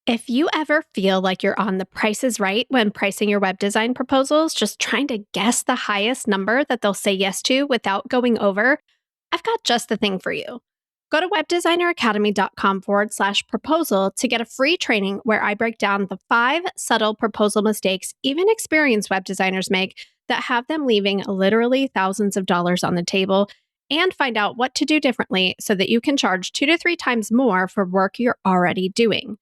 If you ever feel like you're on the Price is Right when pricing your web design proposals, just trying to guess the highest number that they'll say yes to without going over, I've got just the thing for you. Go to webdesigneracademy.com/proposal to get a free training where I break down the 5 subtle proposal mistakes even experienced web designers make that have them leaving literally thousands of dollars on the table, and find out what to do differently so that you can charge 2 to 3 times more for work you're already doing.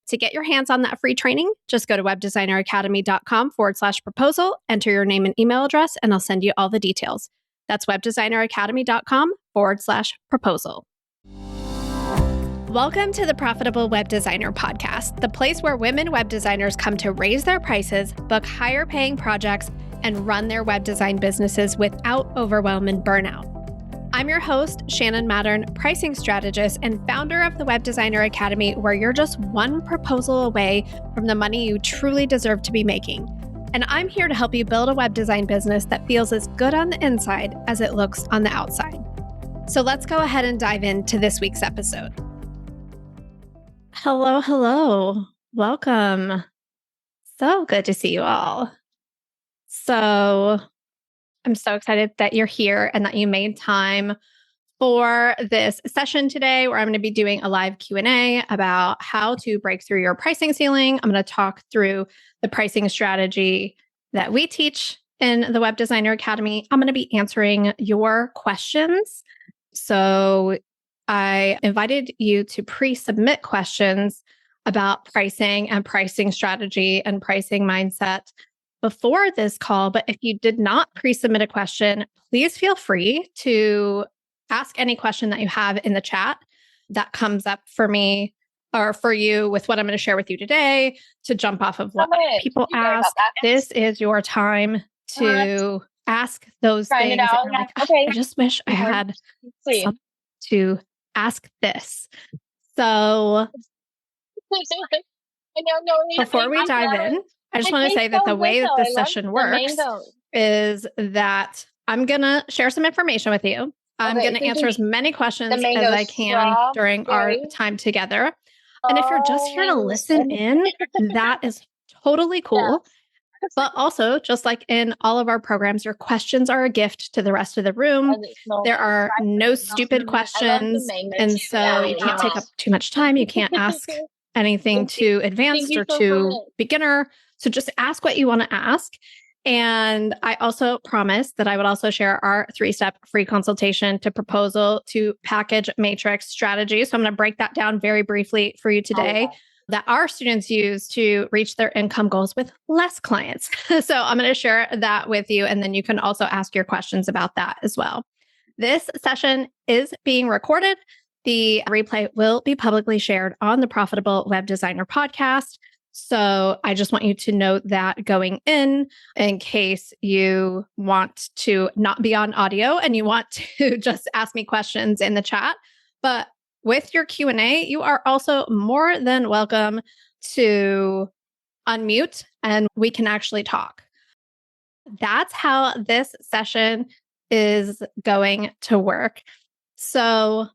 To get your hands on that free training, just go to webdesigneracademy.com/proposal, enter your name and email address, and I'll send you all the details. That's webdesigneracademy.com/proposal. Welcome to the Profitable Web Designer Podcast, the place where women web designers come to raise their prices, book higher paying projects, and run their web design businesses without overwhelm and burnout. I'm your host, Shannon Mattern, pricing strategist and founder of the Web Designer Academy, where you're just one proposal away from the money you truly deserve to be making. And I'm here to help you build a web design business that feels as good on the inside as it looks on the outside. So let's go ahead and dive into this week's episode. Hello. Welcome. So good to see you all. So I'm so excited that you're here and that you made time for this session today, where I'm going to be doing a live Q&A about how to break through your pricing ceiling. I'm going to talk through the pricing strategy that we teach in the Web Designer Academy. I'm going to be answering your questions. So I invited you to pre-submit questions about pricing and pricing strategy and pricing mindset before this call. But if you did not pre-submit a question, please feel free to ask any question that you have in the chat that comes up for me or for you with what I'm going to share with you today, to jump off of what people ask. This is your time to ask those things. And you're like, I just wish I had something to ask this. So before we dive in, I just want to say that the way that this session works is that I'm going to share some information with you. I'm going to answer as many questions as I can during our time together. And if you're just here to listen in, that is totally cool. But also, just like in all of our programs, your questions are a gift to the rest of the room. There are no stupid questions. And so you can't take up too much time. You can't ask anything too advanced or too beginner. So just ask what you want to ask. And I also promised that I would also share our 3-step free consultation to proposal to package matrix strategy. So I'm going to break that down very briefly for you today, that our students use to reach their income goals with less clients. So I'm going to share that with you, and then you can also ask your questions about that as well. This session is being recorded. The replay will be publicly shared on the Profitable Web Designer podcast. So I just want you to note that going in case you want to not be on audio and you want to just ask me questions in the chat. But with your Q&A, you are also more than welcome to unmute and we can actually talk. That's how this session is going to work. So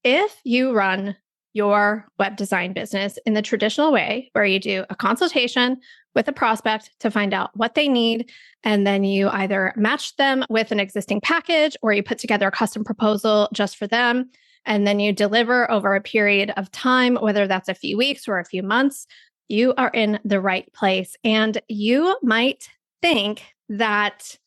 if you run your web design business in the traditional way, where you do a consultation with a prospect to find out what they need, and then you either match them with an existing package or you put together a custom proposal just for them, and then you deliver over a period of time, whether that's a few weeks or a few months, you are in the right place. And you might think that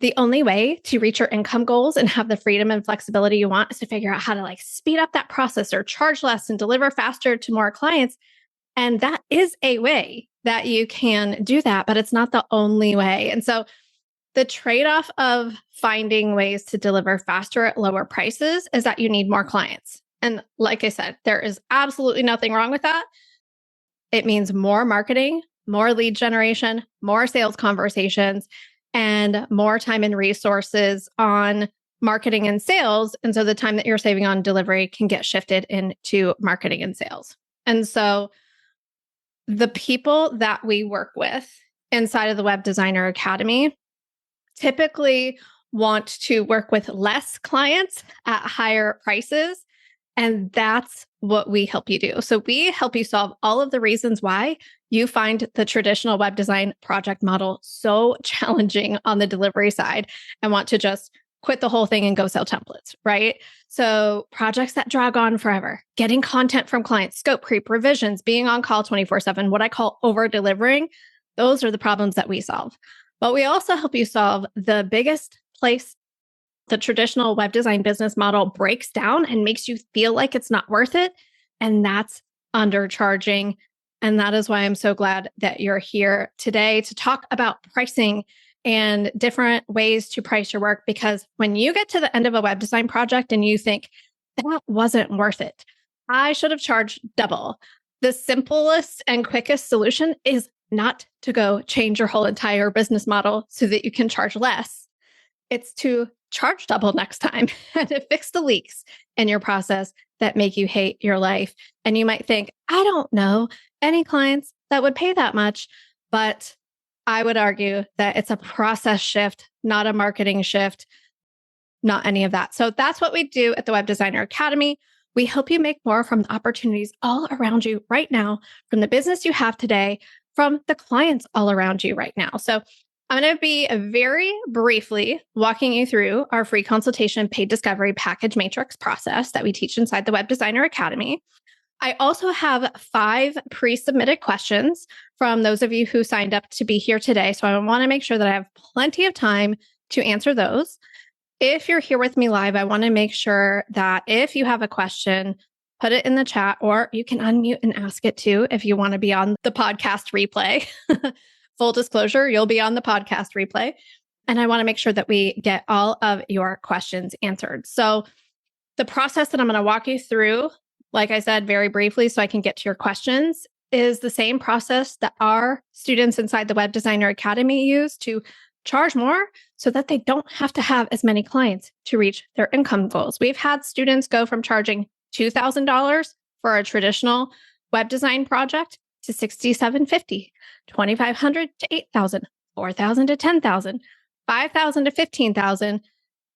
the only way to reach your income goals and have the freedom and flexibility you want is to figure out how to speed up that process or charge less and deliver faster to more clients. And that is a way that you can do that, but it's not the only way. And so the trade-off of finding ways to deliver faster at lower prices is that you need more clients. And like I said, there is absolutely nothing wrong with that. It means more marketing, more lead generation, more sales conversations, and more time and resources on marketing and sales. And so the time that you're saving on delivery can get shifted into marketing and sales. And so the people that we work with inside of the Web Designer Academy typically want to work with less clients at higher prices. And that's what we help you do. So we help you solve all of the reasons why you find the traditional web design project model so challenging on the delivery side and want to just quit the whole thing and go sell templates, right? So projects that drag on forever, getting content from clients, scope creep, revisions, being on call 24/7, what I call over delivering, those are the problems that we solve. But we also help you solve the biggest place the traditional web design business model breaks down and makes you feel like it's not worth it. And that's undercharging. And that is why I'm so glad that you're here today to talk about pricing and different ways to price your work. Because when you get to the end of a web design project and you think, that wasn't worth it, I should have charged double. The simplest and quickest solution is not to go change your whole entire business model so that you can charge less. It's to charge double next time and to fix the leaks in your process that make you hate your life. And you might think, I don't know any clients that would pay that much, but I would argue that it's a process shift, not a marketing shift, not any of that. So that's what we do at the Web Designer Academy. We help you make more from the opportunities all around you right now, from the business you have today, from the clients all around you right now. So I'm going to be very briefly walking you through our free consultation paid discovery package matrix process that we teach inside the Web Designer Academy. I also have 5 pre-submitted questions from those of you who signed up to be here today. So I want to make sure that I have plenty of time to answer those. If you're here with me live, I want to make sure that if you have a question, put it in the chat, or you can unmute and ask it too if you want to be on the podcast replay. Full disclosure, you'll be on the podcast replay. And I want to make sure that we get all of your questions answered. So the process that I'm going to walk you through, like I said, very briefly, so I can get to your questions, is the same process that our students inside the Web Designer Academy use to charge more so that they don't have to have as many clients to reach their income goals. We've had students go from charging $2,000 for a traditional web design project to $6,750, $2,500 to $8,000, $4,000 to $10,000, $5,000 to $15,000,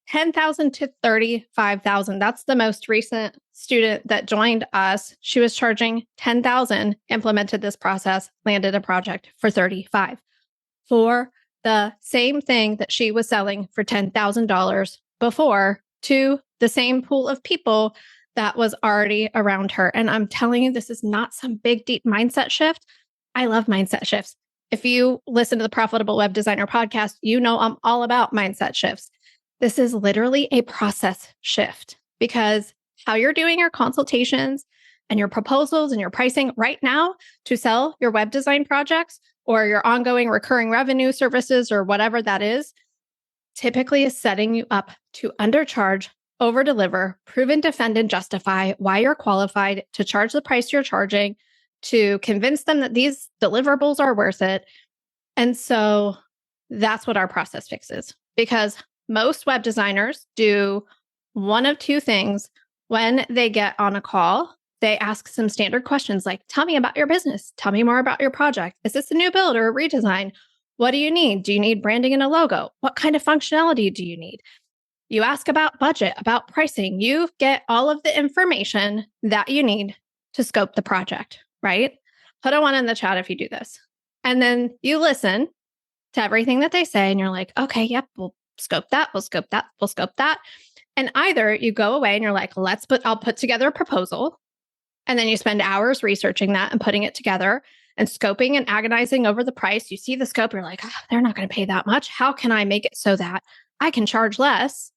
$10,000 to $35,000. That's the most recent student that joined us. She was charging $10,000, implemented this process, landed a project for $35,000 for the same thing that she was selling for $10,000 before to the same pool of people that was already around her. And I'm telling you, this is not some big, deep mindset shift. I love mindset shifts. If you listen to the Profitable Web Designer podcast, you know I'm all about mindset shifts. This is literally a process shift because how you're doing your consultations and your proposals and your pricing right now to sell your web design projects or your ongoing recurring revenue services or whatever that is, typically is setting you up to undercharge, over deliver, prove and defend and justify why you're qualified to charge the price you're charging, to convince them that these deliverables are worth it. And so that's what our process fixes, because most web designers do one of two things when they get on a call. They ask some standard questions like, tell me about your business. Tell me more about your project. Is this a new build or a redesign? What do you need? Do you need branding and a logo? What kind of functionality do you need? You ask about budget, about pricing. You get all of the information that you need to scope the project, right? Put a 1 in the chat if you do this. And then you listen to everything that they say and you're like, okay, yep, we'll scope that, we'll scope that, we'll scope that. And either you go away and you're like, I'll put together a proposal. And then you spend hours researching that and putting it together and scoping and agonizing over the price. You see the scope, you're like, they're not going to pay that much. How can I make it so that I can charge less?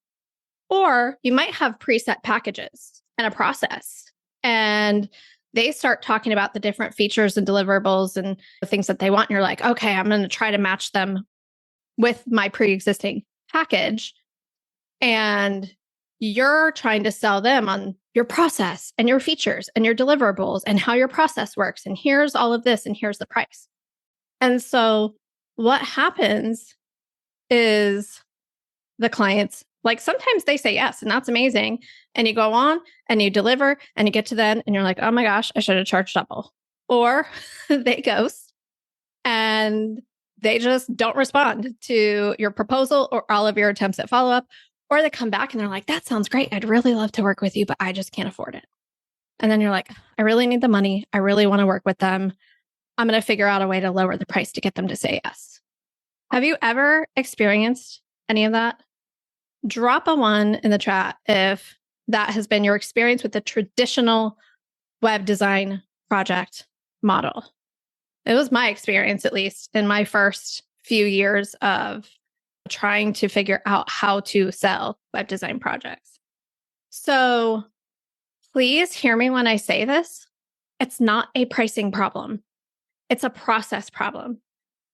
Or you might have preset packages and a process, and they start talking about the different features and deliverables and the things that they want. And you're like, okay, I'm going to try to match them with my pre-existing package. And you're trying to sell them on your process and your features and your deliverables and how your process works. And here's all of this and here's the price. And so what happens is the clients, like sometimes they say yes, and that's amazing. And you go on and you deliver and you get to then and you're like, oh my gosh, I should have charged double. Or they ghost and they just don't respond to your proposal or all of your attempts at follow-up. Or they come back and they're like, that sounds great. I'd really love to work with you, but I just can't afford it. And then you're like, I really need the money. I really want to work with them. I'm going to figure out a way to lower the price to get them to say yes. Have you ever experienced any of that? Drop a 1 in the chat if that has been your experience with the traditional web design project model. It was my experience, at least in my first few years of trying to figure out how to sell web design projects. So please hear me when I say this. It's not a pricing problem. It's a process problem.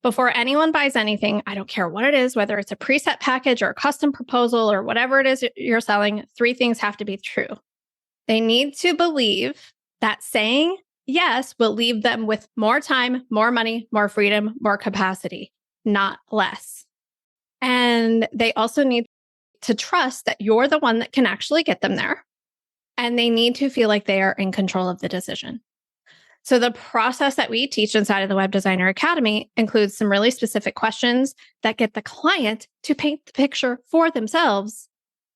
Before anyone buys anything, I don't care what it is, whether it's a preset package or a custom proposal or whatever it is you're selling, 3 things have to be true. They need to believe that saying yes will leave them with more time, more money, more freedom, more capacity, not less. And they also need to trust that you're the one that can actually get them there. And they need to feel like they are in control of the decision. So the process that we teach inside of the Web Designer Academy includes some really specific questions that get the client to paint the picture for themselves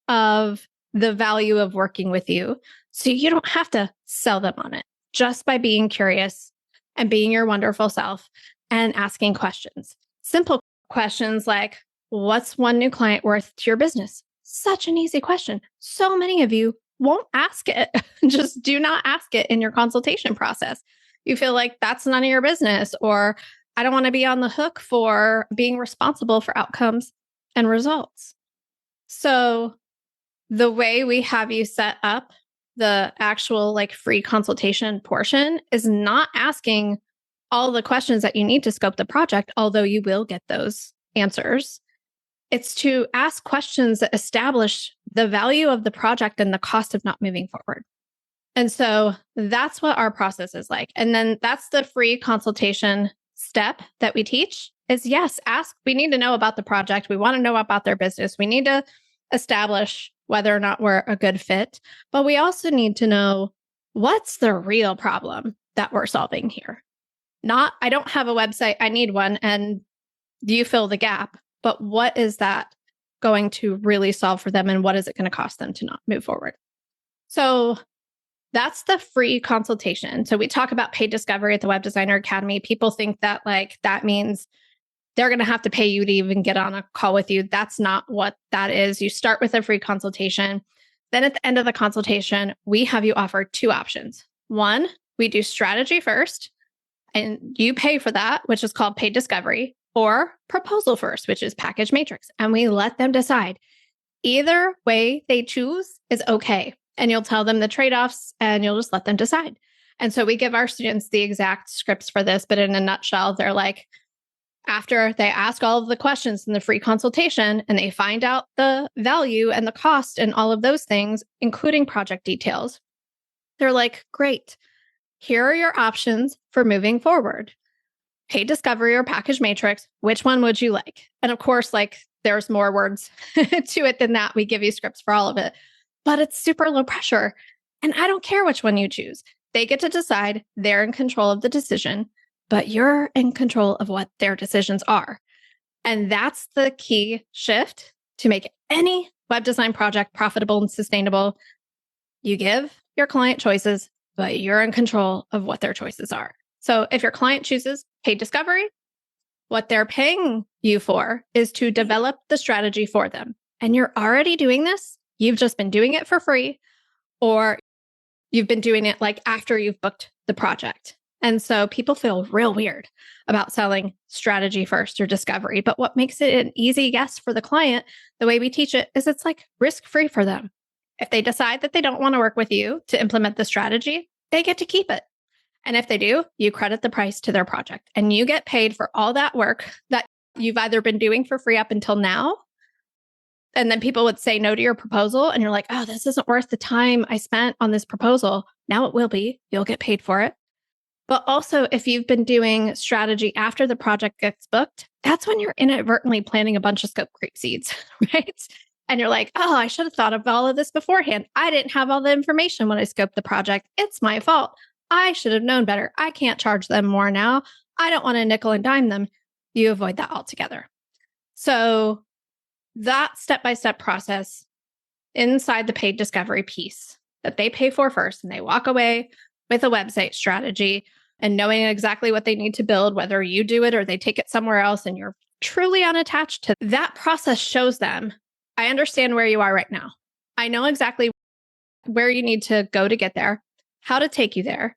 of the value of working with you. So you don't have to sell them on it, just by being curious and being your wonderful self and asking questions. Simple questions like, what's one new client worth to your business? Such an easy question. So many of you won't ask it. Just do not ask it in your consultation process. You feel like that's none of your business, or I don't want to be on the hook for being responsible for outcomes and results. So the way we have you set up the actual free consultation portion is not asking all the questions that you need to scope the project, although you will get those answers. It's to ask questions that establish the value of the project and the cost of not moving forward. And so that's what our process is like. And then that's the free consultation step that we teach is yes, ask. We need to know about the project. We want to know about their business. We need to establish whether or not we're a good fit, but we also need to know what's the real problem that we're solving here. Not, I don't have a website, I need one, and you fill the gap. But what is that going to really solve for them, and what is it going to cost them to not move forward? So that's the free consultation. So we talk about paid discovery at the Web Designer Academy. People think that that means they're going to have to pay you to even get on a call with you. That's not what that is. You start with a free consultation. Then at the end of the consultation, we have you offer 2 options. 1, we do strategy first, and you pay for that, which is called paid discovery, or proposal first, which is package matrix. And we let them decide. Either way they choose is okay. And you'll tell them the trade-offs and you'll just let them decide. And so we give our students the exact scripts for this, but in a nutshell, they're like, after they ask all of the questions in the free consultation and they find out the value and the cost and all of those things, including project details, they're like, great, here are your options for moving forward. Paid discovery or package matrix, which one would you like? And of course, there's more words to it than that. We give you scripts for all of it, but it's super low pressure. And I don't care which one you choose. They get to decide. They're in control of the decision, but you're in control of what their decisions are. And that's the key shift to make any web design project profitable and sustainable. You give your client choices, but you're in control of what their choices are. So if your client chooses paid discovery, what they're paying you for is to develop the strategy for them. And you're already doing this. You've just been doing it for free, or you've been doing it after you've booked the project. And so people feel real weird about selling strategy first or discovery. But what makes it an easy yes for the client, the way we teach it, is it's risk-free for them. If they decide that they don't want to work with you to implement the strategy, they get to keep it. And if they do, you credit the price to their project and you get paid for all that work that you've either been doing for free up until now. And then people would say no to your proposal and you're like, oh, this isn't worth the time I spent on this proposal. Now it will be. You'll get paid for it. But also, if you've been doing strategy after the project gets booked, that's when you're inadvertently planting a bunch of scope creep seeds, right? And you're like, oh, I should have thought of all of this beforehand. I didn't have all the information when I scoped the project. It's my fault. I should have known better. I can't charge them more now. I don't want to nickel and dime them. You avoid that altogether. So that step-by-step process inside the paid discovery piece that they pay for first and they walk away with a website strategy and knowing exactly what they need to build, whether you do it or they take it somewhere else and you're truly unattached to that process, shows them, I understand where you are right now. I know exactly where you need to go to get there, how to take you there.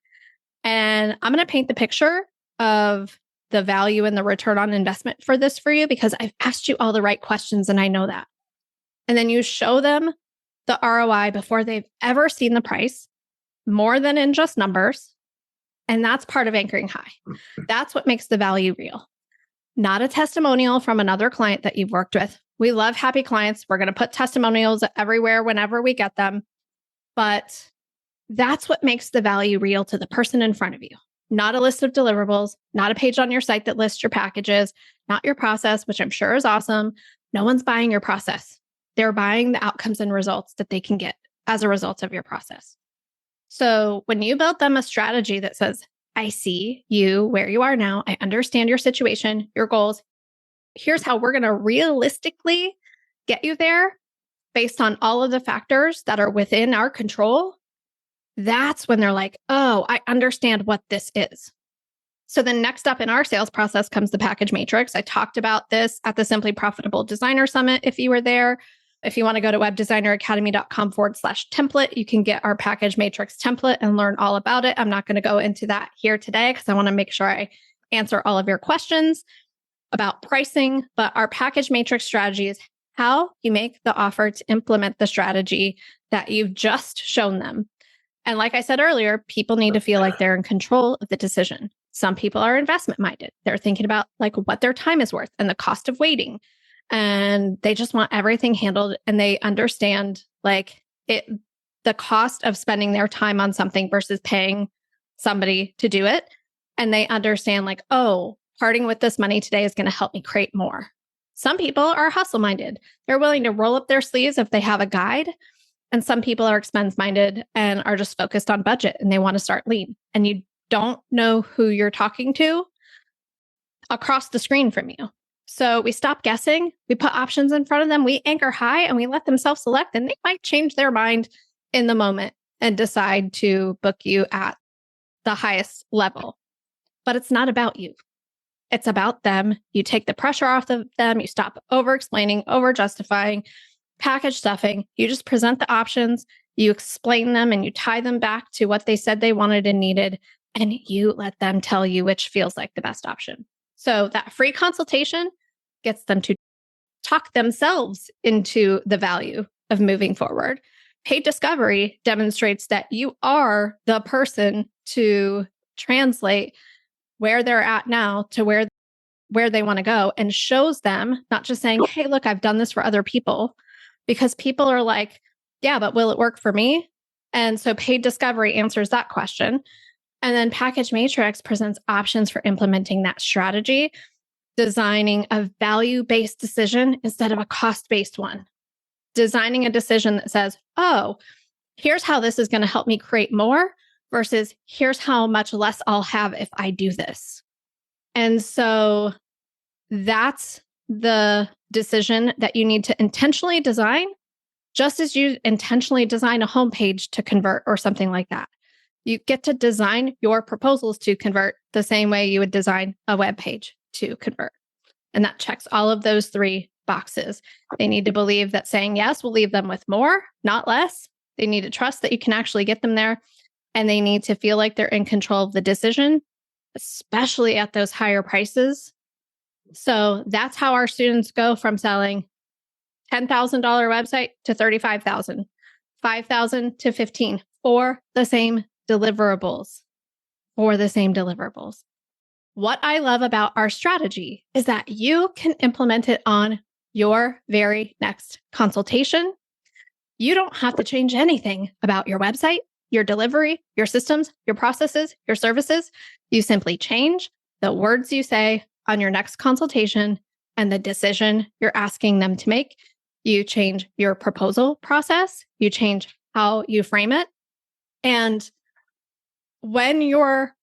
And I'm going to paint the picture of the value and the return on investment for this for you because I've asked you all the right questions and I know that. And then you show them the ROI before they've ever seen the price, more than in just numbers. And that's part of anchoring high. That's what makes the value real. Not a testimonial from another client that you've worked with. We love happy clients. We're going to put testimonials everywhere whenever we get them. But that's what makes the value real to the person in front of you. Not a list of deliverables, not a page on your site that lists your packages, not your process, which I'm sure is awesome. No one's buying your process. They're buying the outcomes and results that they can get as a result of your process. So when you build them a strategy that says, I see you where you are now, I understand your situation, your goals, here's how we're going to realistically get you there based on all of the factors that are within our control, that's when they're like, oh, I understand what this is. So then next up in our sales process comes the package matrix. I talked about this at the Simply Profitable Designer Summit. If you were there, if you want to go to webdesigneracademy.com/template, you can get our package matrix template and learn all about it. I'm not going to go into that here today because I want to make sure I answer all of your questions about pricing. But our package matrix strategy is how you make the offer to implement the strategy that you've just shown them. And like I said earlier, people need to feel like they're in control of the decision. Some people are investment minded. They're thinking about like what their time is worth and the cost of waiting. And they just want everything handled and they understand like the cost of spending their time on something versus paying somebody to do it. And they understand like, oh, parting with this money today is going to help me create more. Some people are hustle minded. They're willing to roll up their sleeves if they have a guide. And some people are expense minded and are just focused on budget and they want to start lean. And you don't know who you're talking to across the screen from you. So we stop guessing, we put options in front of them, we anchor high and we let them self-select and they might change their mind in the moment and decide to book you at the highest level. But it's not about you. It's about them. You take the pressure off of them. You stop over-explaining, over-justifying, package stuffing. You just present the options, you explain them and you tie them back to what they said they wanted and needed, and you let them tell you which feels like the best option. So that free consultation gets them to talk themselves into the value of moving forward. Paid discovery demonstrates that you are the person to translate where they're at now to where they want to go and shows them, not just saying, hey, look, I've done this for other people, because people are like, yeah, but will it work for me? And so paid discovery answers that question. And then package matrix presents options for implementing that strategy, designing a value-based decision instead of a cost-based one, designing a decision that says, oh, here's how this is going to help me create more versus here's how much less I'll have if I do this. And so that's the decision that you need to intentionally design, just as you intentionally design a homepage to convert or something like that. You get to design your proposals to convert the same way you would design a web page to convert. And that checks all of those three boxes. They need to believe that saying yes will leave them with more, not less. They need to trust that you can actually get them there. And they need to feel like they're in control of the decision, especially at those higher prices. So that's how our students go from selling $10,000 website to $35,000, $5,000 to $15,000 for the same deliverables. What I love about our strategy is that you can implement it on your very next consultation. You don't have to change anything about your website, your delivery, your systems, your processes, your services. You simply change the words you say on your next consultation and the decision you're asking them to make. You change your proposal process. You change how you frame it. And when you're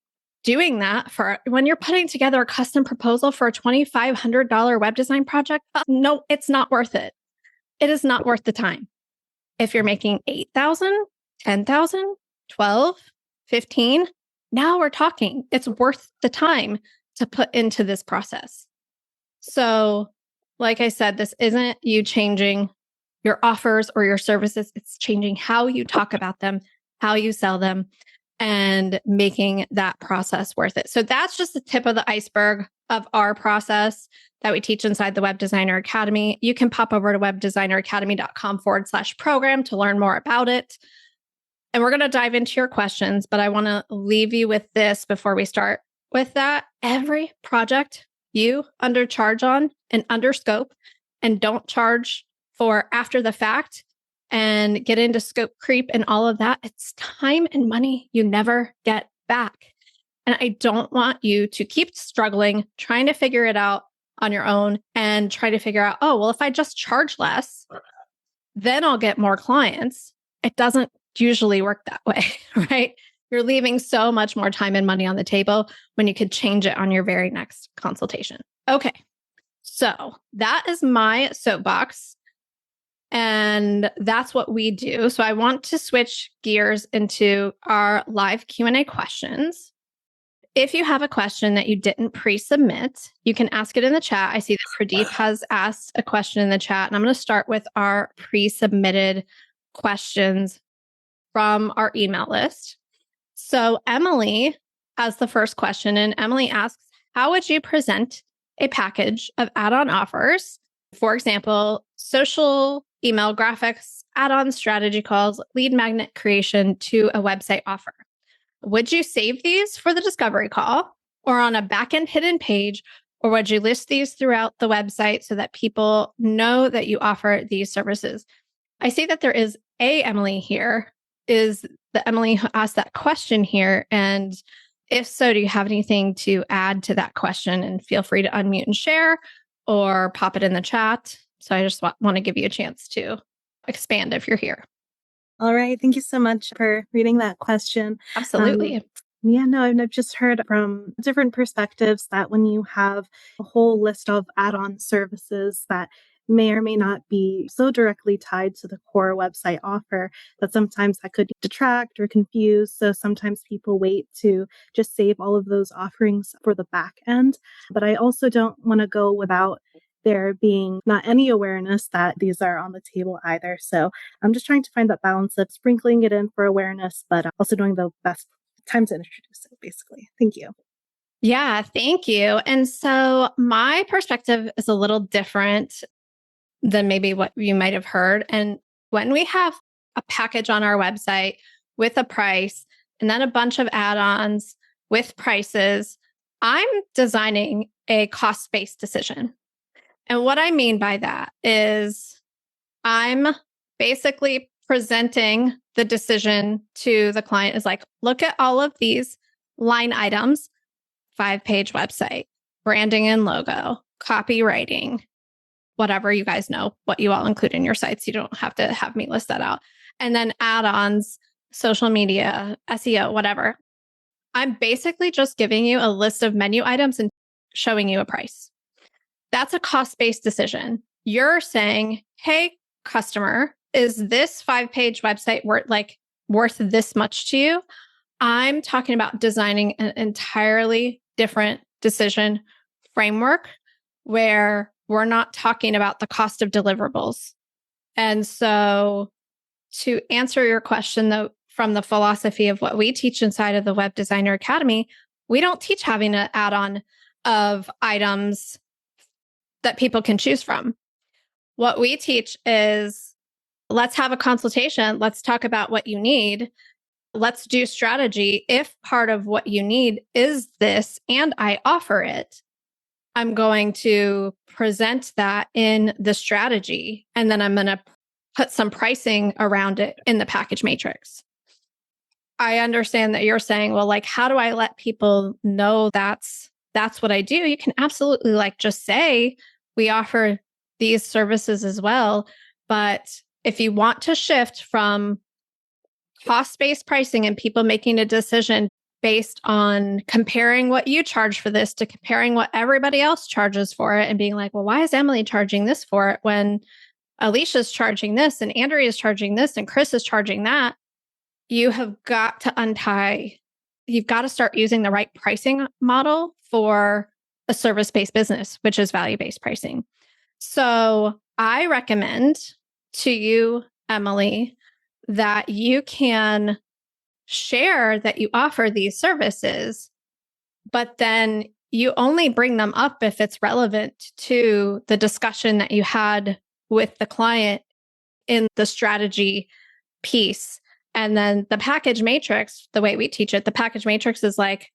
doing that, when you're putting together a custom proposal for a $2,500 web design project, no, it's not worth it. It is not worth the time. If you're making $8,000, 10,000, 12, 15. Now we're talking. It's worth the time to put into this process. So, like I said, this isn't you changing your offers or your services. It's changing how you talk about them, how you sell them, and making that process worth it. So that's just the tip of the iceberg of our process that we teach inside the Web Designer Academy. You can pop over to webdesigneracademy.com/program to learn more about it. And we're going to dive into your questions, but I want to leave you with this before we start with that. Every project you undercharge on and underscope and don't charge for after the fact and get into scope creep and all of that, it's time and money you never get back. And I don't want you to keep struggling, trying to figure it out on your own and try to figure out, oh, well, if I just charge less, then I'll get more clients. It doesn't usually work that way, right? You're leaving so much more time and money on the table when you could change it on your very next consultation. Okay, so that is my soapbox. And that's what we do. So I want to switch gears into our live Q&A questions. If you have a question that you didn't pre-submit, you can ask it in the chat. I see that Pradeep has asked a question in the chat, and I'm going to start with our pre-submitted questions from our email list. So Emily has the first question, and Emily asks, how would you present a package of add-on offers? For example, social email graphics, add-on strategy calls, lead magnet creation to a website offer. Would you save these for the discovery call or on a back-end hidden page, or would you list these throughout the website so that people know that you offer these services? I see that there is a Emily here. Is the Emily who asked that question here? And if so, do you have anything to add to that question? And feel free to unmute and share or pop it in the chat. So I just want to give you a chance to expand if you're here. All right. Thank you so much for reading that question. Absolutely. I've just heard from different perspectives that when you have a whole list of add-on services that may or may not be so directly tied to the core website offer, that sometimes that could detract or confuse. So sometimes people wait to just save all of those offerings for the back end. But I also don't want to go without there being not any awareness that these are on the table either. So I'm just trying to find that balance of sprinkling it in for awareness, but also knowing the best time to introduce it, basically. Thank you. Yeah, thank you. And so my perspective is a little different than maybe what you might have heard. And when we have a package on our website with a price and then a bunch of add-ons with prices, I'm designing a cost-based decision. And what I mean by that is I'm basically presenting the decision to the client is like, look at all of these line items, 5-page website, branding and logo, copywriting, whatever you guys know, what you all include in your sites. You don't have to have me list that out. And then add-ons, social media, SEO, whatever. I'm basically just giving you a list of menu items and showing you a price. That's a cost-based decision. You're saying, hey, customer, is this 5-page website worth this much to you? I'm talking about designing an entirely different decision framework where we're not talking about the cost of deliverables. And so to answer your question, though, from the philosophy of what we teach inside of the Web Designer Academy, we don't teach having an add-on of items that people can choose from. What we teach is, let's have a consultation. Let's talk about what you need. Let's do strategy. If part of what you need is this and I offer it, I'm going to present that in the strategy. And then I'm going to put some pricing around it in the package matrix. I understand that you're saying, well, like, how do I let people know that's what I do? You can absolutely just say, we offer these services as well. But if you want to shift from cost-based pricing and people making a decision based on comparing what you charge for this to comparing what everybody else charges for it and being like, well, why is Emily charging this for it when Alicia's charging this and Andrea is charging this and Chris is charging that? you have got to you've got to start using the right pricing model for a service-based business, which is value-based pricing. So I recommend to you, Emily, that you can share that you offer these services, but then you only bring them up if it's relevant to the discussion that you had with the client in the strategy piece. And then the package matrix, the way we teach it, the package matrix is like,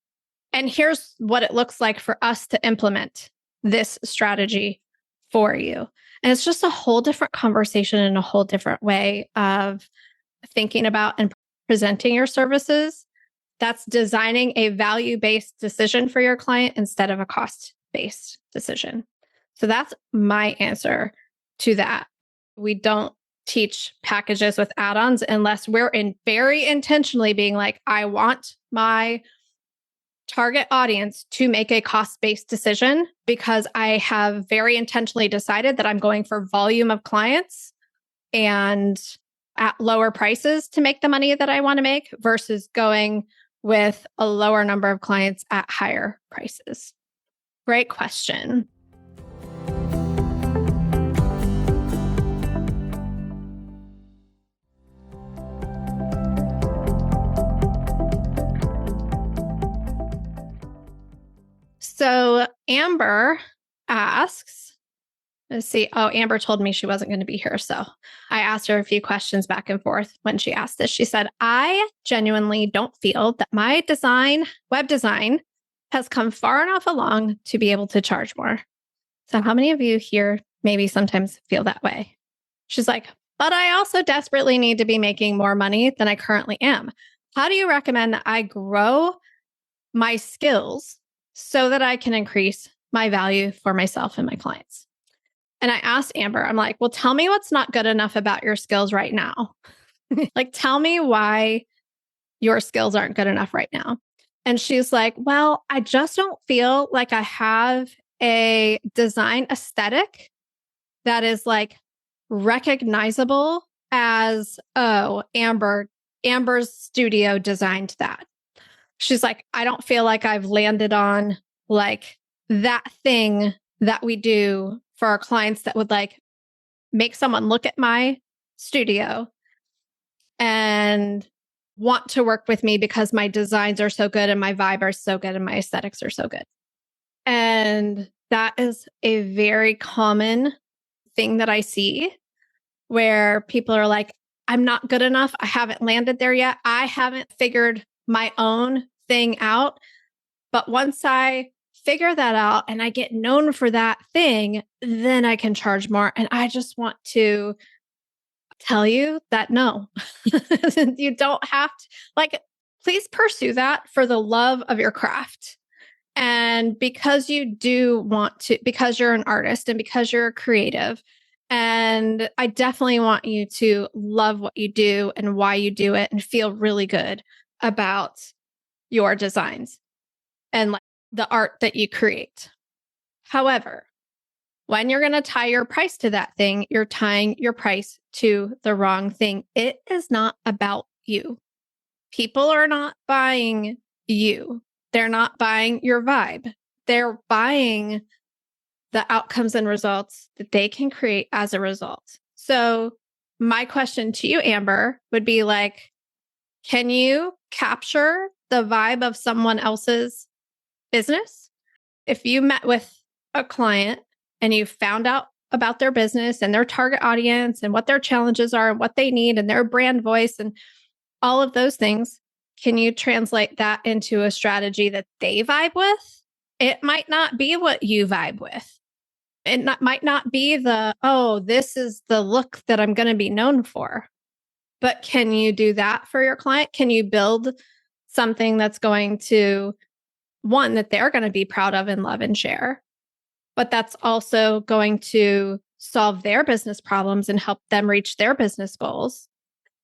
and here's what it looks like for us to implement this strategy for you. And it's just a whole different conversation and a whole different way of thinking about and presenting your services. That's designing a value-based decision for your client instead of a cost-based decision. So that's my answer to that. We don't teach packages with add-ons unless we're very intentionally being like, I want my target audience to make a cost-based decision because I have very intentionally decided that I'm going for volume of clients and at lower prices to make the money that I want to make versus going with a lower number of clients at higher prices. Great question. So Amber asks, let's see. Oh, Amber told me she wasn't going to be here. So I asked her a few questions back and forth when she asked this. She said, I genuinely don't feel that my web design has come far enough along to be able to charge more. So how many of you here maybe sometimes feel that way? She's like, but I also desperately need to be making more money than I currently am. How do you recommend that I grow my skills so that I can increase my value for myself and my clients? And I asked Amber, I'm like, well, tell me what's not good enough about your skills right now. Like, tell me why your skills aren't good enough right now. And she's like, well, I just don't feel like I have a design aesthetic that is like recognizable as, oh, Amber's studio designed that. She's like, I don't feel like I've landed on like that thing that we do for our clients that would like make someone look at my studio and want to work with me because my designs are so good and my vibe are so good and my aesthetics are so good. And that is a very common thing that I see where people are like, I'm not good enough. I haven't landed there yet. I haven't figured my own thing out. But once I figure that out and I get known for that thing, then I can charge more. And I just want to tell you that no, you don't have to, like, please pursue that for the love of your craft. And because you do want to, because you're an artist and because you're a creative, and I definitely want you to love what you do and why you do it and feel really good about your designs and like the art that you create. However, when you're going to tie your price to that thing, you're tying your price to the wrong thing. It is not about you. People are not buying you. They're not buying your vibe. They're buying the outcomes and results that they can create as a result. So my question to you, Amber, would be like, can you capture the vibe of someone else's business? If you met with a client and you found out about their business and their target audience and what their challenges are and what they need and their brand voice and all of those things, can you translate that into a strategy that they vibe with? It might not be what you vibe with. It might not be this is the look that I'm going to be known for. But can you do that for your client? Can you build something that's going to, one, that they're going to be proud of and love and share, but that's also going to solve their business problems and help them reach their business goals?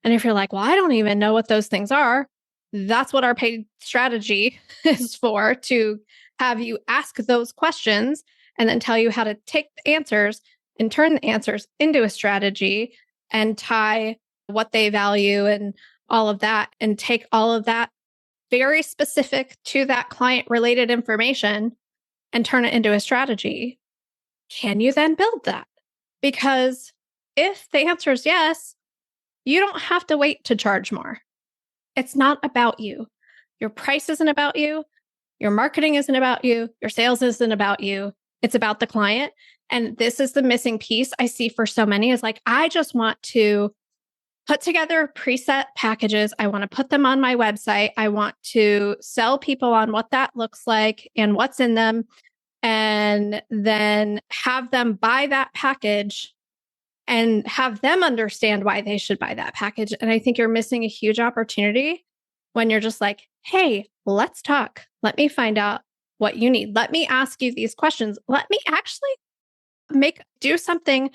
And if you're like, well, I don't even know what those things are, that's what our paid strategy is for, to have you ask those questions and then tell you how to take the answers and turn the answers into a strategy and tie what they value and all of that and take all of that very specific to that client related information and turn it into a strategy, can you then build that? Because if the answer is yes, you don't have to wait to charge more. It's not about you. Your price isn't about you. Your marketing isn't about you. Your sales isn't about you. It's about the client. And this is the missing piece I see for so many is like, I just want to put together preset packages. I want to put them on my website. I want to sell people on what that looks like and what's in them, and then have them buy that package and have them understand why they should buy that package. And I think you're missing a huge opportunity when you're just like, hey, let's talk. Let me find out what you need. Let me ask you these questions. Let me actually do something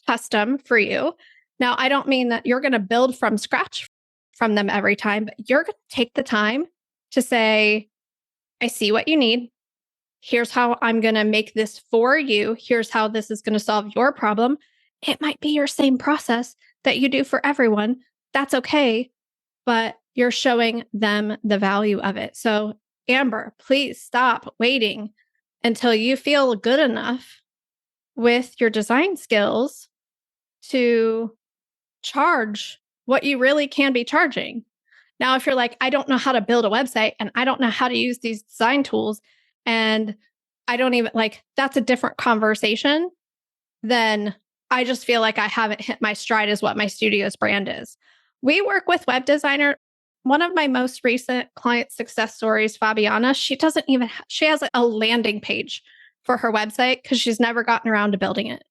custom for you. Now, I don't mean that you're going to build from scratch from them every time, but you're going to take the time to say, I see what you need. Here's how I'm going to make this for you. Here's how this is going to solve your problem. It might be your same process that you do for everyone. That's okay, but you're showing them the value of it. So, Amber, please stop waiting until you feel good enough with your design skills to charge what you really can be charging. Now, if you're like, I don't know how to build a website and I don't know how to use these design tools, and I don't even that's a different conversation, then I just feel like I haven't hit my stride as what my studio's brand is. We work with web designer. One of my most recent client success stories, Fabiana, she has a landing page for her website because she's never gotten around to building it.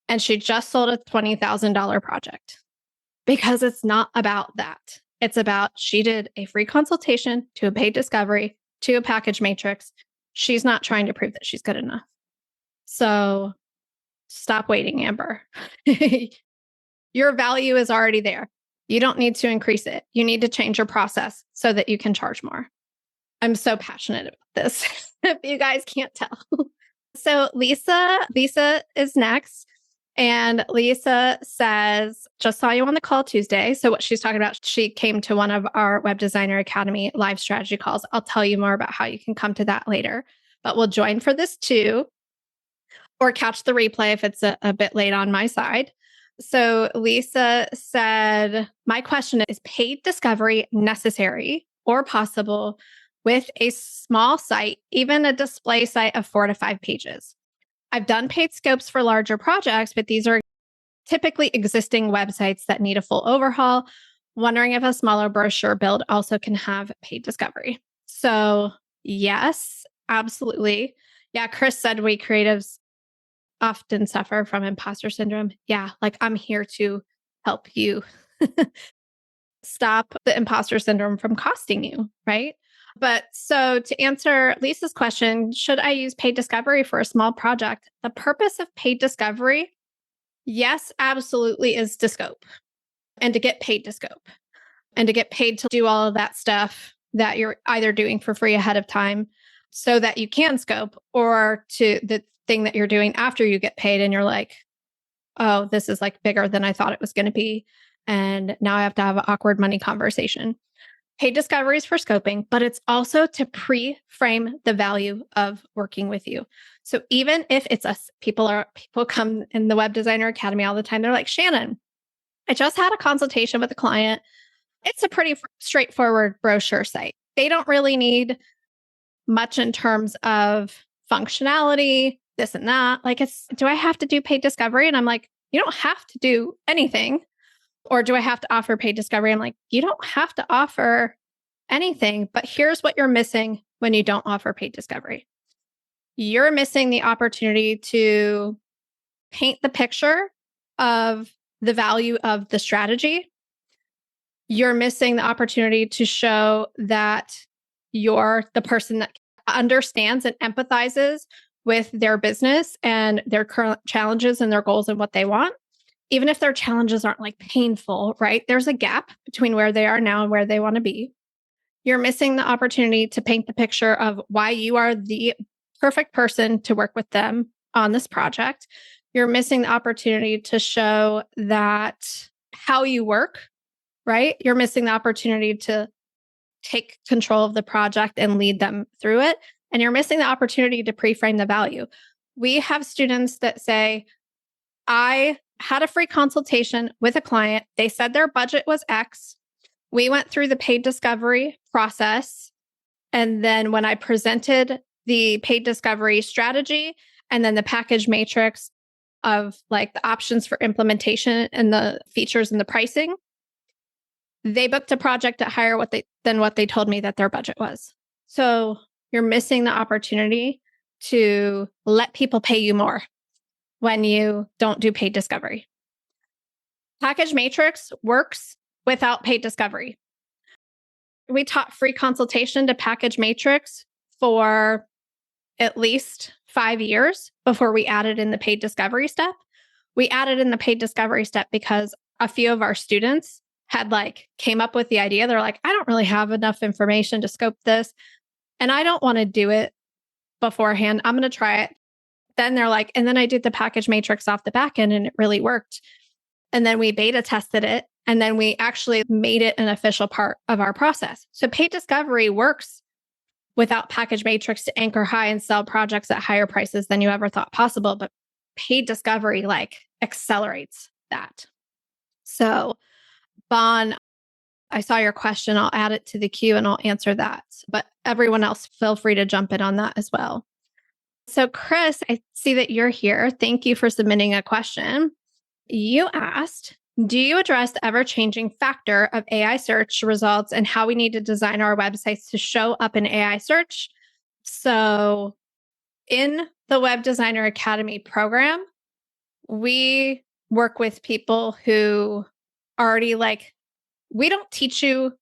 And she just sold a $20,000 project because it's not about that. It's about she did a free consultation to a paid discovery to a package matrix. She's not trying to prove that she's good enough. So stop waiting, Amber. Your value is already there. You don't need to increase it. You need to change your process so that you can charge more. I'm so passionate about this, if you guys can't tell. So Lisa is next. And Lisa says, just saw you on the call Tuesday. So what she's talking about, she came to one of our Web Designer Academy live strategy calls. I'll tell you more about how you can come to that later, but we'll join for this too, or catch the replay if it's a bit late on my side. So Lisa said, my question is paid discovery necessary or possible with a small site, even a display site of 4 to 5 pages? I've done paid scopes for larger projects, but these are typically existing websites that need a full overhaul. Wondering if a smaller brochure build also can have paid discovery. So yes, absolutely. Yeah, Chris said we creatives often suffer from imposter syndrome. Yeah, I'm here to help you stop the imposter syndrome from costing you, right? But so to answer Lisa's question, should I use paid discovery for a small project? The purpose of paid discovery, yes, absolutely, is to scope and to get paid to scope and to get paid to do all of that stuff that you're either doing for free ahead of time so that you can scope, or to the thing that you're doing after you get paid and you're like, oh, this is bigger than I thought it was going to be. And now I have to have an awkward money conversation. Paid discovery is for scoping, but it's also to pre-frame the value of working with you. So even if it's us, people come in the Web Designer Academy all the time. They're like, Shannon, I just had a consultation with a client. It's a pretty straightforward brochure site. They don't really need much in terms of functionality, this and that. Do I have to do paid discovery? And I'm like, you don't have to do anything. Or do I have to offer paid discovery? I'm like, you don't have to offer anything, but here's what you're missing when you don't offer paid discovery. You're missing the opportunity to paint the picture of the value of the strategy. You're missing the opportunity to show that you're the person that understands and empathizes with their business and their current challenges and their goals and what they want. Even if their challenges aren't painful, right? There's a gap between where they are now and where they want to be. You're missing the opportunity to paint the picture of why you are the perfect person to work with them on this project. You're missing the opportunity to show that how you work right? You're missing the opportunity to take control of the project and lead them through it. And you're missing the opportunity to pre-frame the value. We have students that say, I had a free consultation with a client. They said their budget was X. We went through the paid discovery process. And then when I presented the paid discovery strategy and then the package matrix of like the options for implementation and the features and the pricing, they booked a project at higher than what they told me that their budget was. So you're missing the opportunity to let people pay you more when you don't do paid discovery. Package matrix works without paid discovery. We taught free consultation to package matrix for at least 5 years before we added in the paid discovery step. We added in the paid discovery step because a few of our students had came up with the idea. They're like, I don't really have enough information to scope this. And I don't want to do it beforehand. I'm going to try it. Then they're like, and then I did the package matrix off the back end and it really worked. And then we beta tested it. And then we actually made it an official part of our process. So paid discovery works without package matrix to anchor high and sell projects at higher prices than you ever thought possible. But paid discovery accelerates that. So Bon, I saw your question. I'll add it to the queue and I'll answer that. But everyone else, feel free to jump in on that as well. So Chris, I see that you're here. Thank you for submitting a question. You asked, do you address the ever-changing factor of AI search results and how we need to design our websites to show up in AI search? So in the Web Designer Academy program, we work with people who already we don't teach you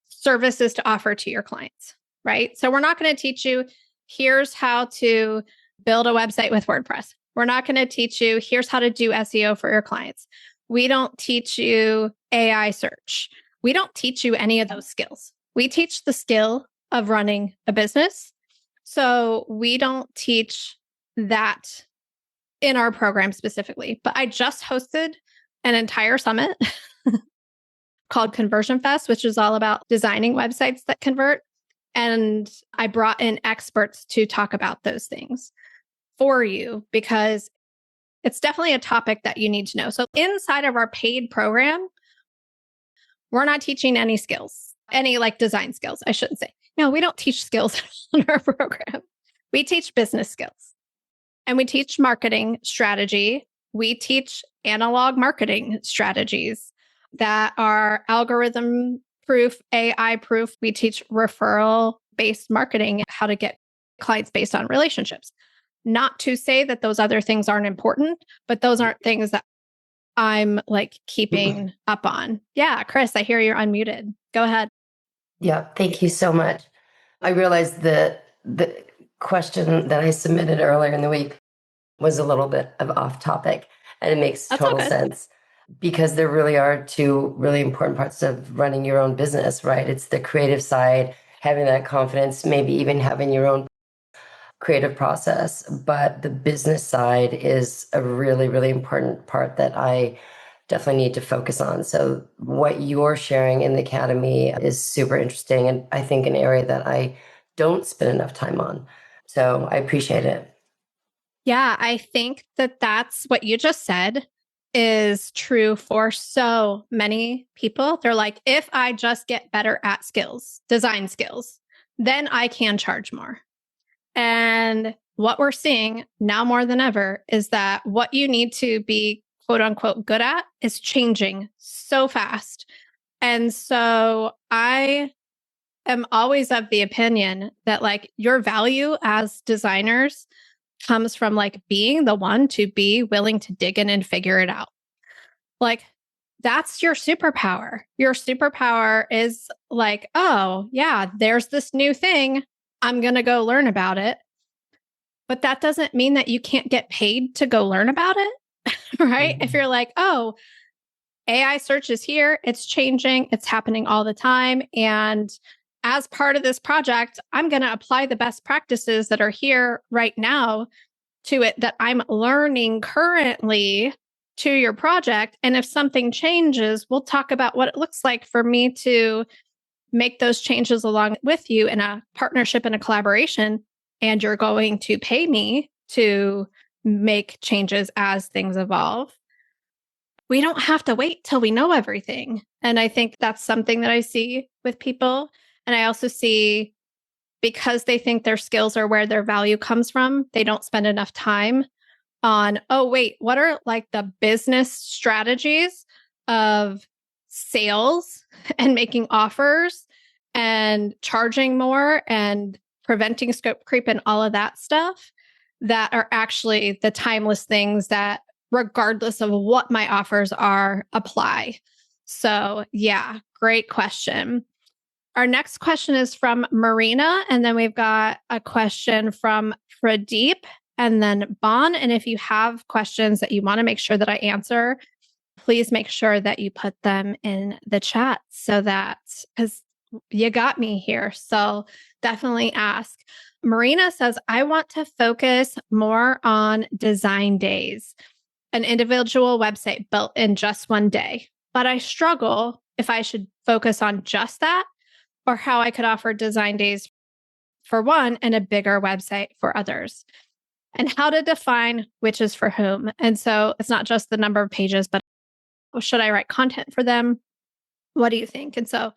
services to offer to your clients, right? So we're not going to teach you, here's how to build a website with WordPress. We're not going to teach you, here's how to do SEO for your clients. We don't teach you AI search. We don't teach you any of those skills. We teach the skill of running a business. So we don't teach that in our program specifically. But I just hosted an entire summit called Conversion Fest, which is all about designing websites that convert. And I brought in experts to talk about those things for you because it's definitely a topic that you need to know. So inside of our paid program, we're not teaching any skills, any design skills, I shouldn't say. No, we don't teach skills in our program. We teach business skills and we teach marketing strategy. We teach analog marketing strategies that are algorithm proof, AI proof. We teach referral-based marketing, how to get clients based on relationships. Not to say that those other things aren't important, but those aren't things that I'm keeping up on. Yeah, Chris, I hear you're unmuted. Go ahead. Yeah, thank you so much. I realized that the question that I submitted earlier in the week was a little bit of off topic, and it makes total sense. Because there really are two really important parts of running your own business, right? It's the creative side, having that confidence, maybe even having your own creative process. But the business side is a really, really important part that I definitely need to focus on. So what you're sharing in the Academy is super interesting. And I think an area that I don't spend enough time on. So I appreciate it. Yeah, I think that that's what you just said is true for so many people. They're like, if I just get better at skills, design skills, then I can charge more. And what we're seeing now more than ever is that what you need to be quote unquote good at is changing so fast. And so I am always of the opinion that your value as designers comes from being the one to be willing to dig in and figure it out. That's your superpower. Your superpower is oh yeah, there's this new thing. I'm going to go learn about it. But that doesn't mean that you can't get paid to go learn about it, right? Mm-hmm. If you're oh, AI search is here, it's changing, it's happening all the time. And as part of this project, I'm going to apply the best practices that are here right now to it that I'm learning currently to your project. And if something changes, we'll talk about what it looks like for me to make those changes along with you in a partnership and a collaboration. And you're going to pay me to make changes as things evolve. We don't have to wait till we know everything. And I think that's something that I see with people. And I also see, because they think their skills are where their value comes from, they don't spend enough time on, oh, wait, what are like the business strategies of sales and making offers and charging more and preventing scope creep and all of that stuff that are actually the timeless things that, regardless of what my offers are, apply. So yeah, great question. Our next question is from Marina, and then we've got a question from Pradeep and then Bon. And if you have questions that you want to make sure that I answer, please make sure that you put them in the chat so that, because you got me here. So definitely ask. Marina says, I want to focus more on design days, an individual website built in just one day, but I struggle if I should focus on just that or how I could offer design days for one and a bigger website for others, and how to define which is for whom. And so it's not just the number of pages, but should I write content for them? What do you think? And so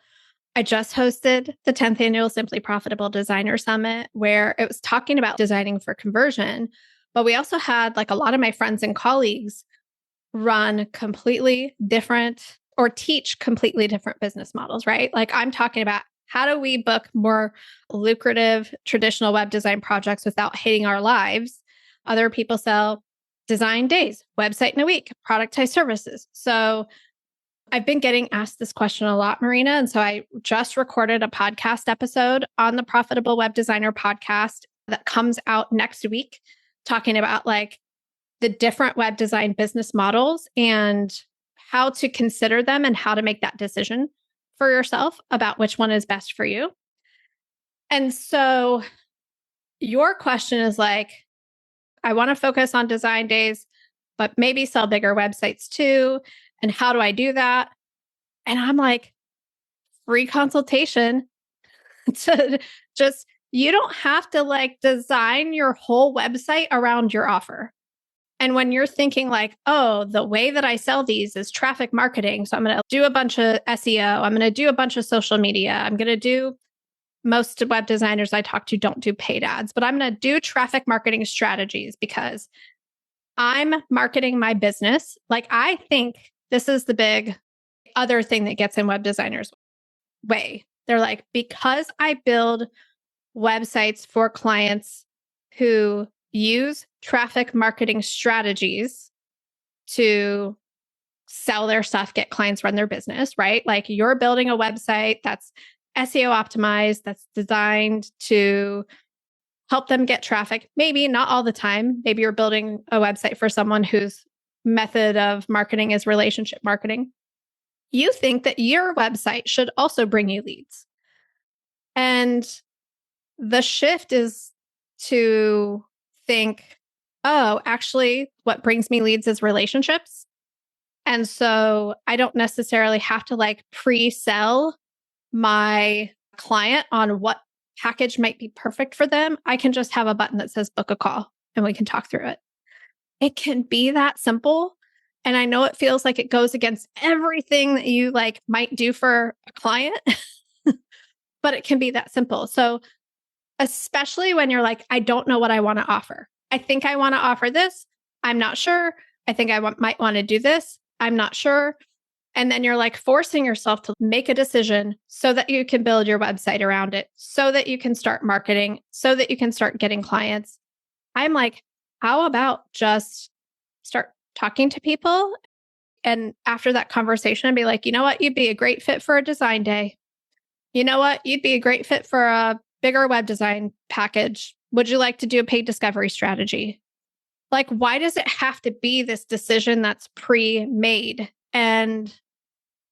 I just hosted the 10th annual Simply Profitable Designer Summit, where it was talking about designing for conversion. But we also had like a lot of my friends and colleagues run completely different or teach completely different business models, right? Like I'm talking about, how do we book more lucrative traditional web design projects without hating our lives? Other people sell design days, website in a week, productized services. So I've been getting asked this question a lot, Marina. And so I just recorded a podcast episode on the Profitable Web Designer podcast that comes out next week, talking about like the different web design business models and how to consider them and how to make that decision for yourself about which one is best for you. And so your question is like, I want to focus on design days, but maybe sell bigger websites too. And how do I do that? And I'm like, free consultation to just, you don't have to like design your whole website around your offer. And when you're thinking like, oh, the way that I sell these is traffic marketing. So I'm going to do a bunch of SEO. I'm going to do a bunch of social media. I'm going to do, most web designers I talk to don't do paid ads, but I'm going to do traffic marketing strategies because I'm marketing my business. Like I think this is the big other thing that gets in web designers' way. They're like, because I build websites for clients who use traffic marketing strategies to sell their stuff, get clients, run their business, right? Like you're building a website that's SEO optimized, that's designed to help them get traffic. Maybe not all the time. Maybe you're building a website for someone whose method of marketing is relationship marketing. You think that your website should also bring you leads. And the shift is to think, oh, actually, what brings me leads is relationships. And so I don't necessarily have to like pre-sell my client on what package might be perfect for them. I can just have a button that says book a call and we can talk through it. It can be that simple. And I know it feels like it goes against everything that you like might do for a client, but it can be that simple. So especially when you're like, I don't know what I want to offer. I think I want to offer this. I'm not sure. I think I might want to do this. I'm not sure. And then you're like forcing yourself to make a decision so that you can build your website around it, so that you can start marketing, so that you can start getting clients. I'm like, how about just start talking to people? And after that conversation, I'd be like, you know what? You'd be a great fit for a design day. You know what? You'd be a great fit for a bigger web design package. Would you like to do a paid discovery strategy? Like, why does it have to be this decision that's pre-made? And